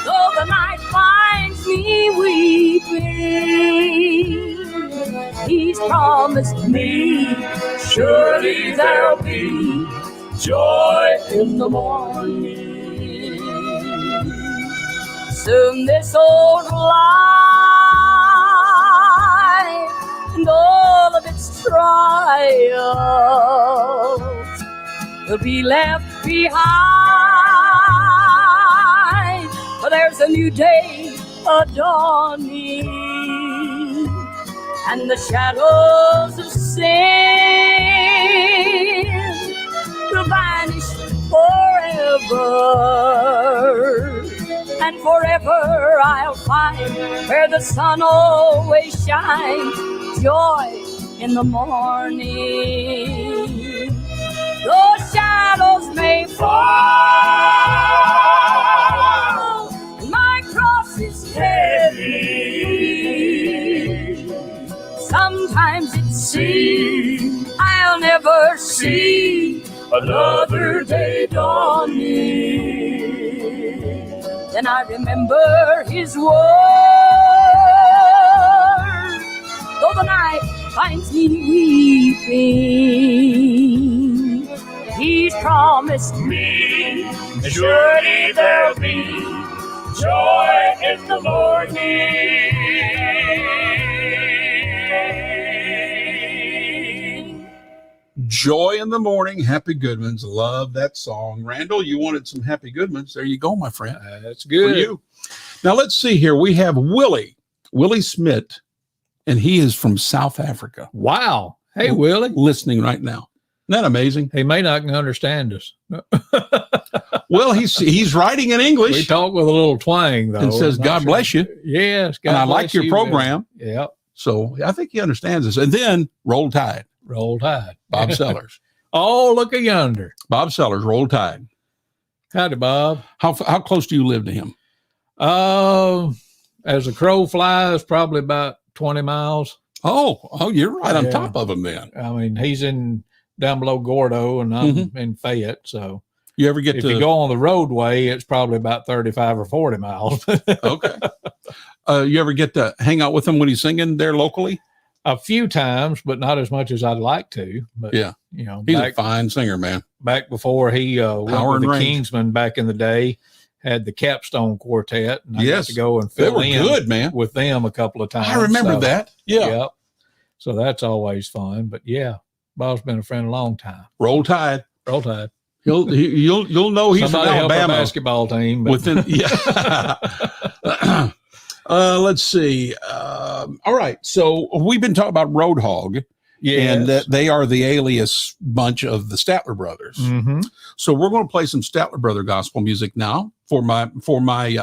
I: though the night finds me weeping, he's promised me, surely there'll be joy in the morning. Soon this old life and all of its trials will be left behind, for there's a new day a-dawning, and the shadows of sin will vanish forever. And forever I'll find where the sun always shines, joy in the morning. Though shadows may fall, my cross is heavy. Sometimes it seems I'll never see another day dawning. Then I remember his word, though the night finds me weeping, he's promised me surely there'll be joy in the morning.
A: Joy in the Morning, Happy Goodmans. Love that song. Randall, you wanted some Happy Goodmans. There you go, my friend.
B: That's
A: For
B: good.
A: you. Now, let's see here. We have Willie Smith, and he is from South Africa,
B: Wow. Hey, Willie.
A: listening right now. Isn't that amazing?
B: He may not understand us.
A: Well, he's writing in
B: We
A: English
B: talk with a little twang, though.
A: and says,
B: I'm not
A: God
B: sure.
A: bless you.
B: Yes. God
A: And I
B: bless
A: like your
B: you,
A: program.
B: Willie. Yep.
A: So I think he understands this. And then Roll Tide,
B: Roll Tide.
A: Bob Sellers.
B: Oh, look at yonder.
A: Bob Sellers, Roll Tide.
B: Howdy, Bob.
A: How close do you live to him?
B: As a crow flies, probably about 20 miles.
A: Oh, you're right on
B: Yeah.
A: top of him then.
B: I mean, he's down below Gordo, and I'm in Fayette. So
A: You ever get
B: if
A: to
B: you go on the roadway, it's probably about 35 or 40 miles.
A: Okay. You ever get to hang out with him when he's singing there locally?
B: A few times, but not as much as I'd like to. But
A: Yeah.
B: you know,
A: He's
B: back
A: a fine singer, man.
B: before he went
A: Power
B: with
A: and
B: the
A: range.
B: Kingsmen back in the day, had the Capstone Quartet, and I
A: Yes.
B: got to go and
A: They
B: fill
A: were
B: in
A: good, man.
B: with them a couple of times.
A: I remember
B: So,
A: that. Yeah.
B: Yep. So that's always fun. But yeah, Bob's been a friend a long time.
A: Roll Tide.
B: Roll Tide.
A: You'll know he's
B: Somebody
A: from
B: help our
A: Alabama.
B: basketball team. But
A: Within yeah. Let's see. All right. So we've been talking about Roadhog, and that they are the alias bunch of the Statler brothers.
B: Mhm.
A: So we're going to play some Statler brother gospel music now for my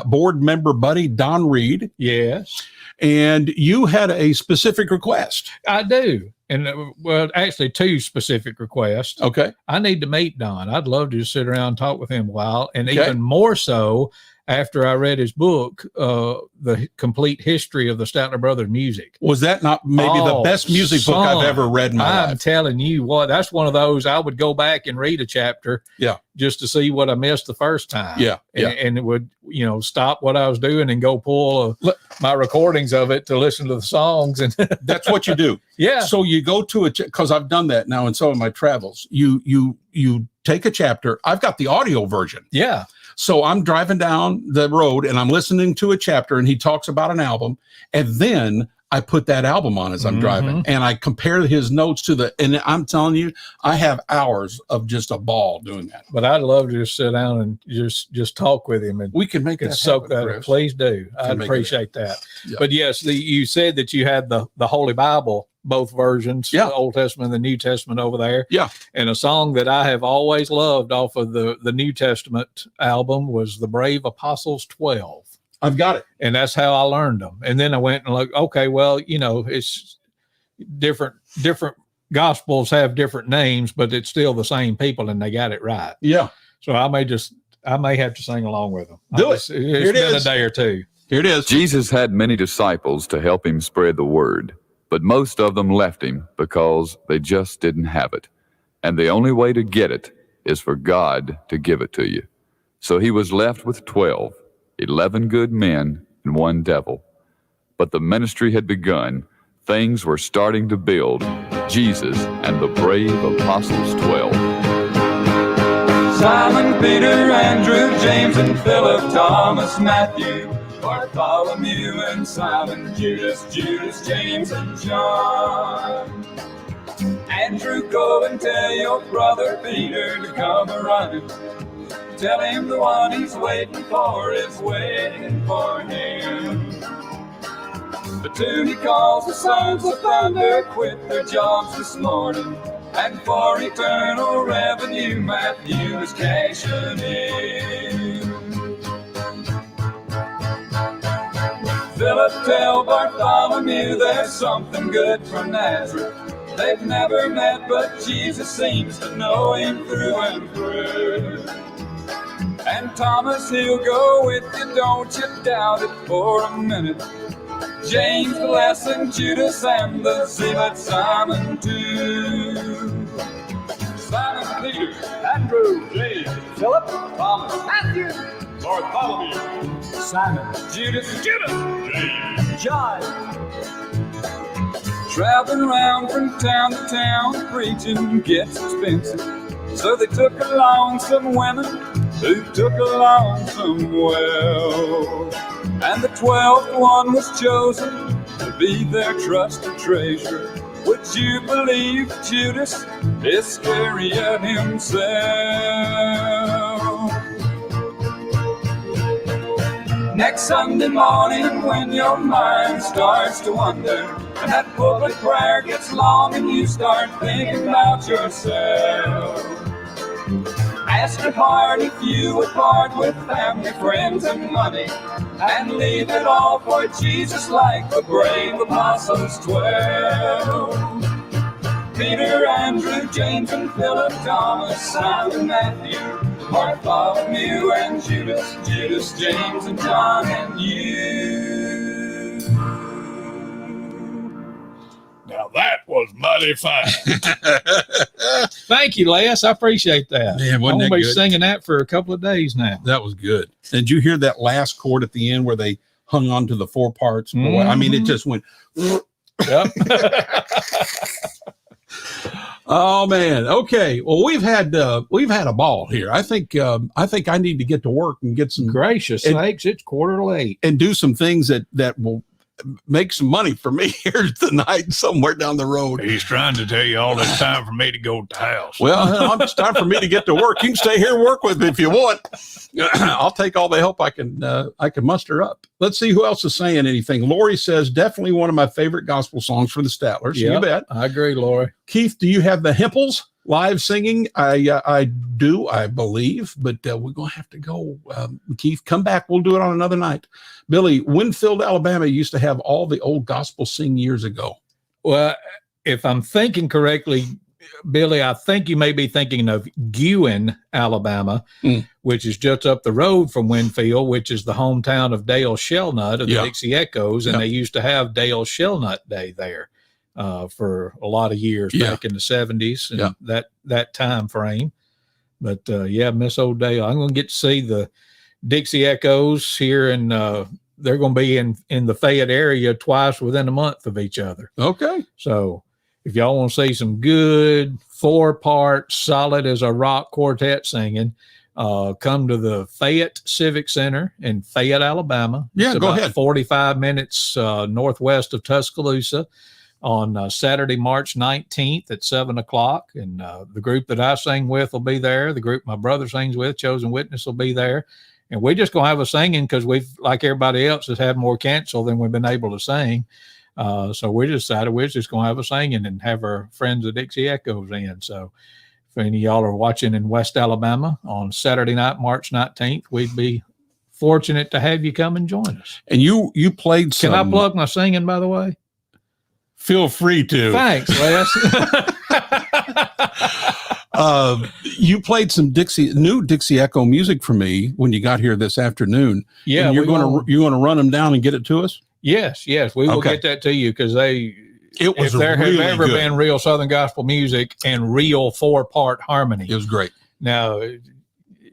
A: board member buddy Don Reed.
B: Yes,
A: And you had a specific request.
B: I do. And well, actually, two specific requests.
A: Okay.
B: I need to meet Don. I'd love to just sit around and talk with him a while. And
A: Okay.
B: even more so after I read his book, The Complete History of the Statler Brothers Music.
A: Was that not maybe the
B: Oh,
A: best music book I've
B: son,
A: ever read in my
B: I'm
A: life?
B: telling you what, that's one of those I would go back and read a chapter.
A: Yeah.
B: Just to see what I missed the first time.
A: Yeah. Yeah.
B: And it would, stop what I was doing and go pull my recordings of it to listen to the songs. And
A: That's what you do.
B: yeah.
A: So you go to because I've done that now in some of my travels. You take a chapter. I've got the audio version.
B: Yeah.
A: So I'm driving down the road and I'm listening to a chapter and he talks about an album. And then I put that album on as I'm driving and I compare his notes to and I'm telling you, I have hours of just a ball doing that.
B: But I'd love to just sit down and just talk with him and
A: We can make
B: could
A: that
B: soak
A: happen,
B: that.
A: Chris.
B: Please do. I'd
A: make it
B: appreciate that.
A: Yeah.
B: But yes, you said that you had the Holy Bible, both versions,
A: Yeah.
B: the Old Testament and the New Testament over there.
A: Yeah.
B: And a song that I have always loved off of the New Testament album was The Brave Apostles 12.
A: I've got it.
B: And that's how I learned them. And then I went and looked, okay, well, it's different gospels have different names, but it's still the same people and they got it right.
A: Yeah.
B: So I may have to sing along with them.
A: Do it.
B: It's
A: Here it
B: been
A: is.
B: a day or two.
A: Here it is.
J: Jesus had many disciples to help him spread the word, but most of them left him because they just didn't have it. And the only way to get it is for God to give it to you. So he was left with 12, 11 good men and one devil. But the ministry had begun. Things were starting to build. Jesus and the brave apostles 12.
K: Simon, Peter, Andrew, James, and Philip, Thomas, Matthew, Bartholomew, and Simon, Judas, James, and John. Andrew, go and tell your brother Peter to come a-running. Tell him the one he's waiting for is waiting for him. The two he calls the sons of thunder quit their jobs this morning. and for eternal revenue, Matthew is cashing in. Philip, tell Bartholomew there's something good from Nazareth. They've never met, but Jesus seems to know him through and through. And Thomas, he'll go with you, don't you doubt it for a minute. James, the lesson, Judas, and the zealot Simon too. Simon Peter, Andrew, James, Philip, Thomas, Matthew,
D: Bartholomew,
K: Simon, Judas,
D: James,
K: John. Traveling around from town to town, preaching gets expensive. So they took along some women who took along some wealth. And the 12th one was chosen to be their trusted treasure. Would you believe Judas Iscariot himself? Next Sunday morning when your mind starts to wander, and that public prayer gets long and you start thinking about yourself, ask your heart if you would part with family, friends, and money, and leave it all for Jesus like the brave apostles 12. Peter, Andrew, James, and Philip, Thomas, Simon, Matthew, Bartholomew, and Judas, Judas, James, and John, and you.
B: Now that was mighty fine. Thank you, Les. I appreciate that.
A: Man,
B: I'm
A: wasn't
B: going
A: that
B: to be
A: good?
B: singing that for a couple of days now.
A: That was good. Did you hear that last chord at the end where they hung on to the 4 parts? Boy, I mean, it just went.
B: Yep.
A: Oh man. Okay. Well, we've had a ball here. I think I need to get to work and get some
B: Gracious sakes, it's 7:45.
A: and do some things that will make some money for me here tonight somewhere down the road.
B: He's trying to tell you all this time for me to go to the house.
A: Well, it's time for me to get to work. You can stay here and work with me if you want. I'll take all the help I can muster up. Let's see who else is saying anything. Lori says, definitely one of my favorite gospel songs for the Stattlers.
B: Yeah,
A: You bet.
B: I agree, Lori.
A: Keith, do you have the Himples live singing? I do, I believe, but we're going to have to go. Keith, come back. We'll do it on another night. Billy, Winfield, Alabama used to have all the old gospel sing years ago.
B: Well, if I'm thinking correctly, Billy, I think you may be thinking of Guin, Alabama, which is just up the road from Winfield, which is the hometown of Dale Shellnut of the Dixie Echoes. And they used to have Dale Shellnut Day there for a lot of years back in the 70s and that time frame. But Miss Old Dale, I'm going to get to see the Dixie Echoes here, and they're going to be in the Fayette area twice within a month of each other.
A: Okay.
B: So if y'all want to see some good 4-part, solid as a rock quartet singing, come to the Fayette Civic Center in Fayette, Alabama.
A: Yeah,
B: it's
A: go
B: about
A: ahead.
B: 45 minutes northwest of Tuscaloosa on Saturday, March 19th at 7:00. And the group that I sing with will be there. The group my brother sings with, Chosen Witness, will be there. And we're just going to have a singing because we've, like everybody else, has had more cancel than we've been able to sing. So we decided we're just going to have a singing and have our friends the Dixie Echoes in. So if any of y'all are watching in West Alabama on Saturday night, March 19th, we'd be fortunate to have you come and join us.
A: And you played some.
B: Can I plug my singing, by the way?
A: Feel free to.
B: Thanks, Les.
A: You played some new Dixie Echo music for me when you got here this afternoon.
B: Yeah,
A: and you're going to run them down and get it to us.
B: Yes, we will get that to you because
A: if
B: there
A: really
B: have ever
A: good.
B: been real Southern gospel music and real 4-part harmony.
A: It was great.
B: Now,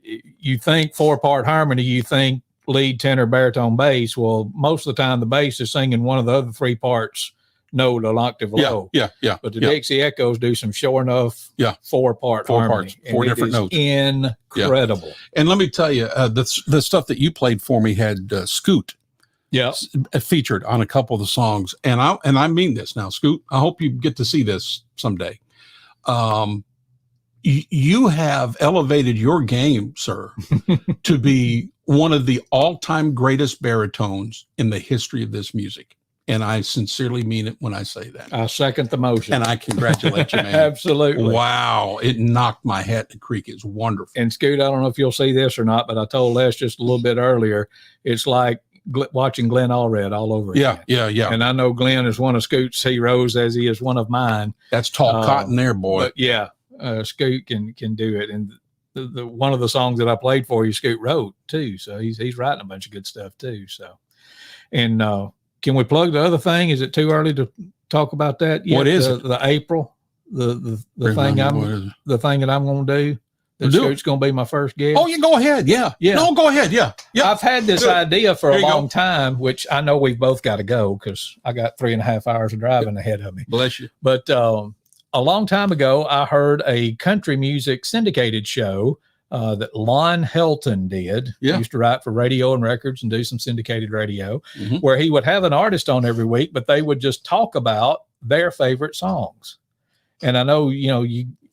B: you think 4-part harmony, you think lead, tenor, baritone, bass. Well, most of the time the bass is singing one of the other 3 parts note an octave low.
A: Yeah.
B: But the Dixie Echoes do some sure enough 4-part harmony.
A: Parts, 4 different notes.
B: Incredible.
A: Yeah. And let me tell you, the stuff that you played for me had Scoot featured on a couple of the songs. And I mean this now, Scoot, I hope you get to see this someday. You have elevated your game, sir, to be one of the all-time greatest baritones in the history of this music. And I sincerely mean it when I say that.
B: I second the motion.
A: And I congratulate you, man.
B: Absolutely.
A: Wow. It knocked my hat in the creek. It's wonderful.
B: And Scoot, I don't know if you'll see this or not, but I told Les just a little bit earlier, it's like watching Glenn Allred all over again.
A: Yeah.
B: And I know Glenn is one of Scoot's heroes, as he is one of mine.
A: That's tall cotton there, boy.
B: But yeah, Scoot can do it. And the one of the songs that I played for you, Scoot wrote too. So he's writing a bunch of good stuff too. So, and can we plug the other thing? Is it too early to talk about that yet?
A: What is it?
B: The April, the thing the thing that I'm going to do. Scoot's going to be my first guest.
A: Oh, you go ahead. Yeah. No, go ahead. Yeah.
B: I've had this idea for a long time, which I know we've both got to go because I got 3.5 hours of driving ahead of me.
A: Bless you.
B: But a long time ago, I heard a country music syndicated show that Lon Helton did.
A: Yeah.
B: He used to write for Radio and Records and do some syndicated radio, where he would have an artist on every week, but they would just talk about their favorite songs. And I know,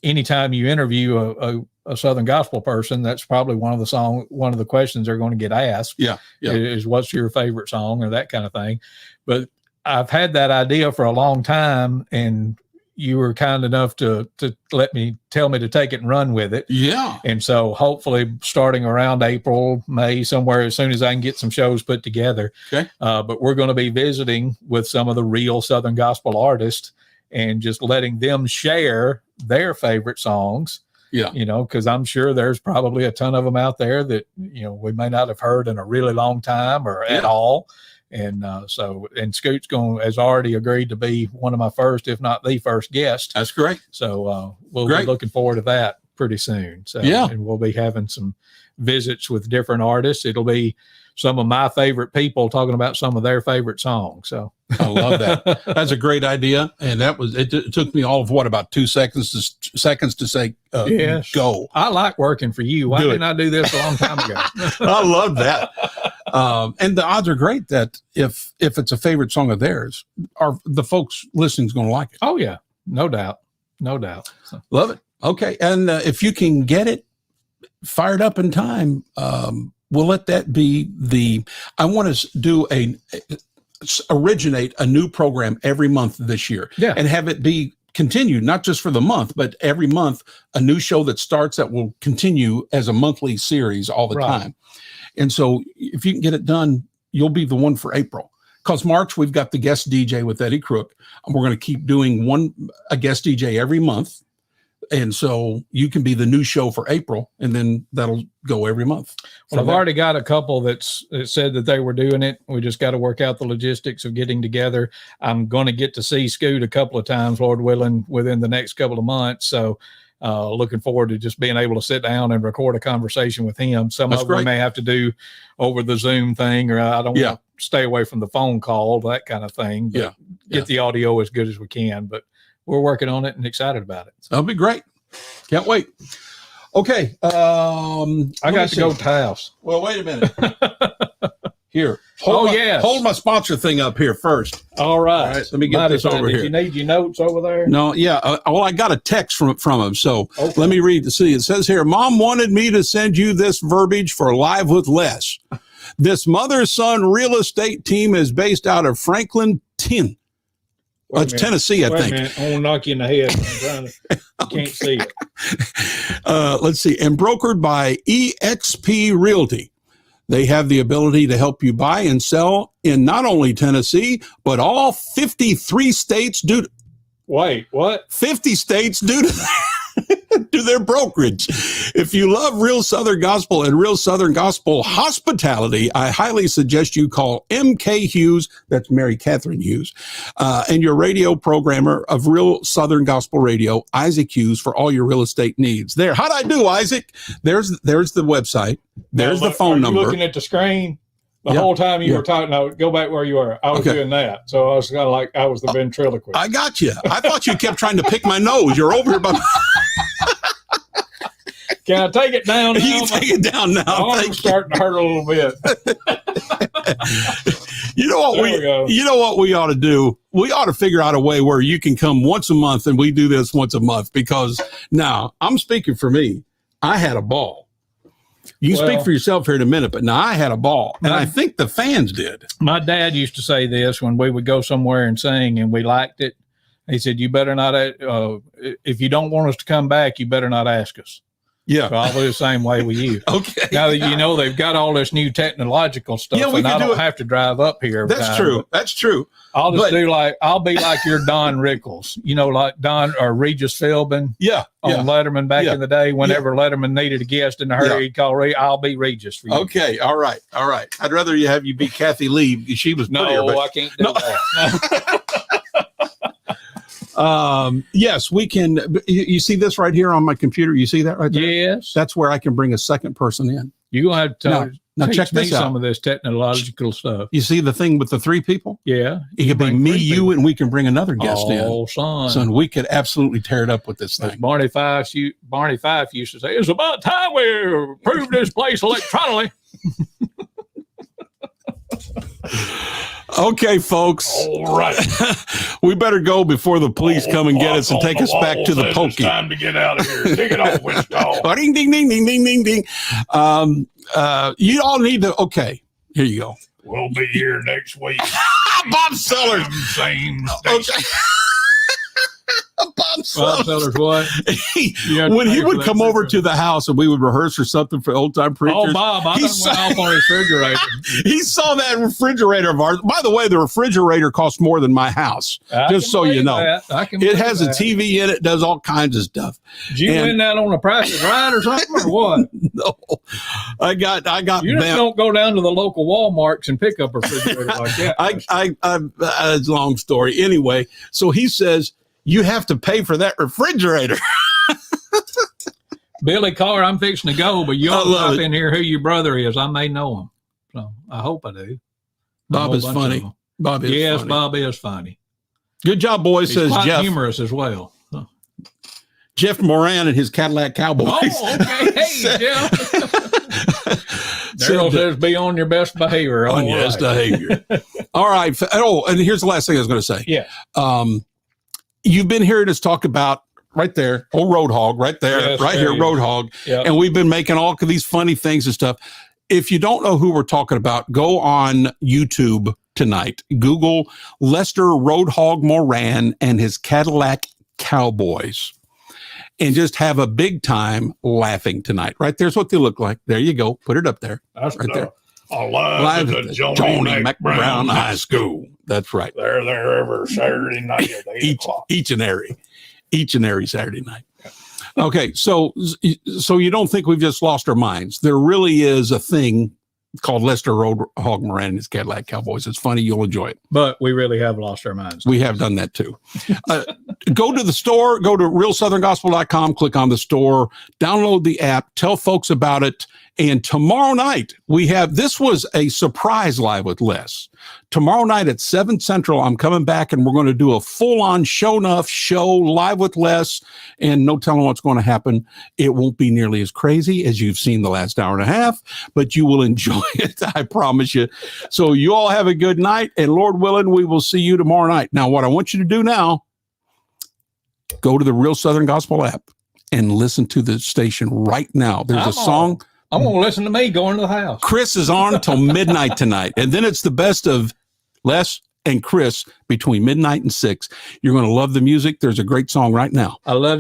B: anytime you interview a Southern gospel person, that's probably one of the questions they're going to get asked.
A: Yeah.
B: Is what's your favorite song or that kind of thing. But I've had that idea for a long time, and you were kind enough to tell me to take it and run with it.
A: Yeah.
B: And so hopefully starting around April, May, somewhere, as soon as I can get some shows put together.
A: Okay.
B: But we're going to be visiting with some of the real Southern gospel artists and just letting them share their favorite songs.
A: Yeah.
B: Because I'm sure there's probably a ton of them out there that, we may not have heard in a really long time or at all. And and Scoot's has already agreed to be one of my first, if not the first guest.
A: That's great.
B: So we'll be looking forward to that pretty soon. So, and we'll be having some visits with different artists. It'll be some of my favorite people talking about some of their favorite songs. So
A: I love that. That's a great idea. And it took me all of about 2 seconds to say,
B: yes.
A: Go.
B: I like working for you. Why didn't I do this a long time ago?
A: I love that. And the odds are great that if it's a favorite song of theirs, the folks listening is going to like it.
B: Oh yeah, no doubt. So.
A: Love it. Okay. And if you can get it fired up in time, we'll let that be I want to originate a new program every month this year.
B: Yeah.
A: And have it be continued, not just for the month, but every month, a new show that starts that will continue as a monthly series all the time. And so if you can get it done, you'll be the one for April. Because March, we've got the guest DJ with Eddie Crook, and we're going to keep doing a guest DJ every month. And so you can be the new show for April, and then that'll go every month.
B: Well, I've already got a couple that said that they were doing it. We just got to work out the logistics of getting together. I'm going to get to see Scoot a couple of times, Lord willing, within the next couple of months. So looking forward to just being able to sit down and record a conversation with him. Some of them may have to do over the Zoom thing, or I don't want to stay away from the phone call, that kind of thing. But get the audio as good as we can. But we're working on it and excited about it.
A: That'll be great. Can't wait. Okay.
B: I got to go to the house.
A: Well, wait a minute. Here. Hold my sponsor thing up here first.
B: All right.
A: Let me get this over here.
B: You need your notes over there?
A: No. Yeah. I got a text from him. So let me read to see. It says here, Mom wanted me to send you this verbiage for Live with Les. This mother-son real estate team is based out of Franklin, Tennessee, I think.
B: Wait a minute. I'm going to knock you in the head. I can't see it.
A: Let's see. And brokered by eXp Realty. They have the ability to help you buy and sell in not only Tennessee, but all 53 states
B: Wait, what?
A: 50 states due to their brokerage. If you love real Southern gospel and real Southern gospel hospitality, I highly suggest you call M.K. Hughes, that's Mary Catherine Hughes, and your radio programmer of real Southern gospel radio, Isaac Hughes, for all your real estate needs. There. How'd I do, Isaac? There's the website. There's the phone number.
B: Looking at the screen? The whole time you were talking, no, go back where you were. I was doing that. So I was kind of like, I was the ventriloquist.
A: I got you. I thought you kept trying to pick my nose. You're over here by
B: Can I take it down now?
A: You can take it down now.
B: I'm starting to hurt a little bit.
A: You know what we ought to do? We ought to figure out a way where you can come once a month and we do this once a month, because now I'm speaking for me. I had a ball. You can
B: Well-
A: speak for yourself here in a minute, but now I had a ball, and I think the fans did.
B: My dad used to say this when we would go somewhere and sing and we liked it. He said, you better not, if you don't want us to come back, you better not ask us.
A: Yeah.
B: So I'll do the same way with you.
A: Okay.
B: Now that you know they've got all this new technological stuff,
A: Yeah, we
B: and
A: can
B: I
A: do
B: don't
A: it.
B: have to drive up here. every
A: That's
B: time,
A: true.
B: but
A: That's true.
B: I'll just
A: But-
B: do I'll be like your Don Rickles, like Don or Regis Philbin
A: Yeah.
B: on
A: Yeah.
B: Letterman back
A: Yeah.
B: in the day. Whenever Letterman needed a guest in a hurry,
A: Yeah.
B: he'd call Regis. I'll be Regis for you.
A: Okay. All right. All right. I'd rather you have you be Kathy Lee. She was prettier,
B: No,
A: but
B: I can't do that.
A: yes, we can. You see this right here on my computer? You see that right there?
B: Yes.
A: That's where I can bring a second person in.
B: You're going to have to
A: Now
B: teach
A: check
B: me
A: this out.
B: some of this technological stuff.
A: You see the thing with the three people?
B: Yeah.
A: It could be
B: bring
A: me,
B: three
A: you,
B: people.
A: and we can bring another guest in.
B: Oh, son.
A: Son, we could absolutely tear it up with this
B: As
A: thing.
B: Barney Fife used to say, it's about time we prove this place electronically.
A: Okay, folks.
D: All right.
A: We better go before the police come and get us and take us back to the
D: It's
A: pokey.
D: time to get out of here. Take it off, Wichita.
A: Oh, ding, ding, ding, ding, ding, ding, ding. You all need to. Okay, here you go.
D: We'll be here next week.
A: Bob Sellers.
D: Same
A: Okay.
D: station.
A: Bob
B: Bob
A: Sellers.
B: Sellers, what? You have to
A: When he
B: pay for
A: would
B: that
A: come over
B: picture.
A: to the house and we would rehearse or something for old time preachers.
B: Oh, Bob, I
A: he
B: done
A: saw-
B: went off on his refrigerator.
A: He saw that refrigerator of ours. By the way, the refrigerator costs more than my house.
B: I
A: Just
B: can
A: so you
B: believe
A: know.
B: that. I can
A: It
B: believe
A: has a
B: that.
A: TV in it, does all kinds of stuff.
B: Did you
A: and-
B: win that on a Price is Right or something, or what?
A: No, I got
B: You just
A: bam-
B: don't go down to the local Walmarts and pick up a refrigerator like that.
A: it's a long story. Anyway, so he says, you have to pay for that refrigerator.
B: Billy Carr, I'm fixing to go, but you
A: I
B: ought to
A: love
B: drop
A: it.
B: in here who your brother is. I may know him. So I hope I do.
A: Bob
B: A
A: is
B: whole bunch
A: funny.
B: of them.
A: Bob is
B: Yes,
A: funny.
B: Bob is funny.
A: Good job, boys,
B: He's
A: says
B: quite
A: Jeff.
B: humorous as well. Huh.
A: Jeff Moran and his Cadillac Cowboys.
B: Oh, okay. Hey, Jeff. Daryl says be on your best behavior.
A: On
B: All
A: your best
B: right.
A: behavior. All right. Oh, and here's the last thing I was going to say.
B: Yeah.
A: You've been hearing us talk about right there, old Road Hog, right there,
B: Yes,
A: right
B: there
A: here,
B: he
A: Road
B: is.
A: Hog.
B: Yeah.
A: And we've been making all of these funny things and stuff. If you don't know who we're talking about, go on YouTube tonight. Google Lester Road Hog Moran and his Cadillac Cowboys. And just have a big time laughing tonight. Right there's what they look like. There you go. Put it up there.
D: That's
A: Right there.
D: Alive
A: Live
D: at
A: at
D: the
A: the
D: Joni
A: Joni
D: Mac
A: McBrown
D: Brown
A: High School. That's right.
D: They're there every Saturday night at 8 o'clock.
A: Each and every Saturday night. Okay, so you don't think we've just lost our minds? There really is a thing called Lester Road Hog Moran and his Cadillac Cowboys. It's funny. You'll enjoy it.
B: But we really have lost our minds.
A: We have done that too. Go to the store, go to realsoutherngospel.com, click on the store, download the app, tell folks about it. And tomorrow night, this was a surprise live with Les. Tomorrow night at 7 Central, I'm coming back and we're going to do a full-on show enough show live with Les, and no telling what's going to happen. It won't be nearly as crazy as you've seen the last hour and a half, but you will enjoy it. I promise you. So you all have a good night, and Lord willing, we will see you tomorrow night. Now, what I want you to do now, go to the Real Southern Gospel app and listen to the station right now. There's a song.
B: I'm going to listen to me going to the house.
A: Chris is on until midnight tonight. And then it's the best of Les and Chris between midnight and 6. You're going to love the music. There's a great song right now.
B: I love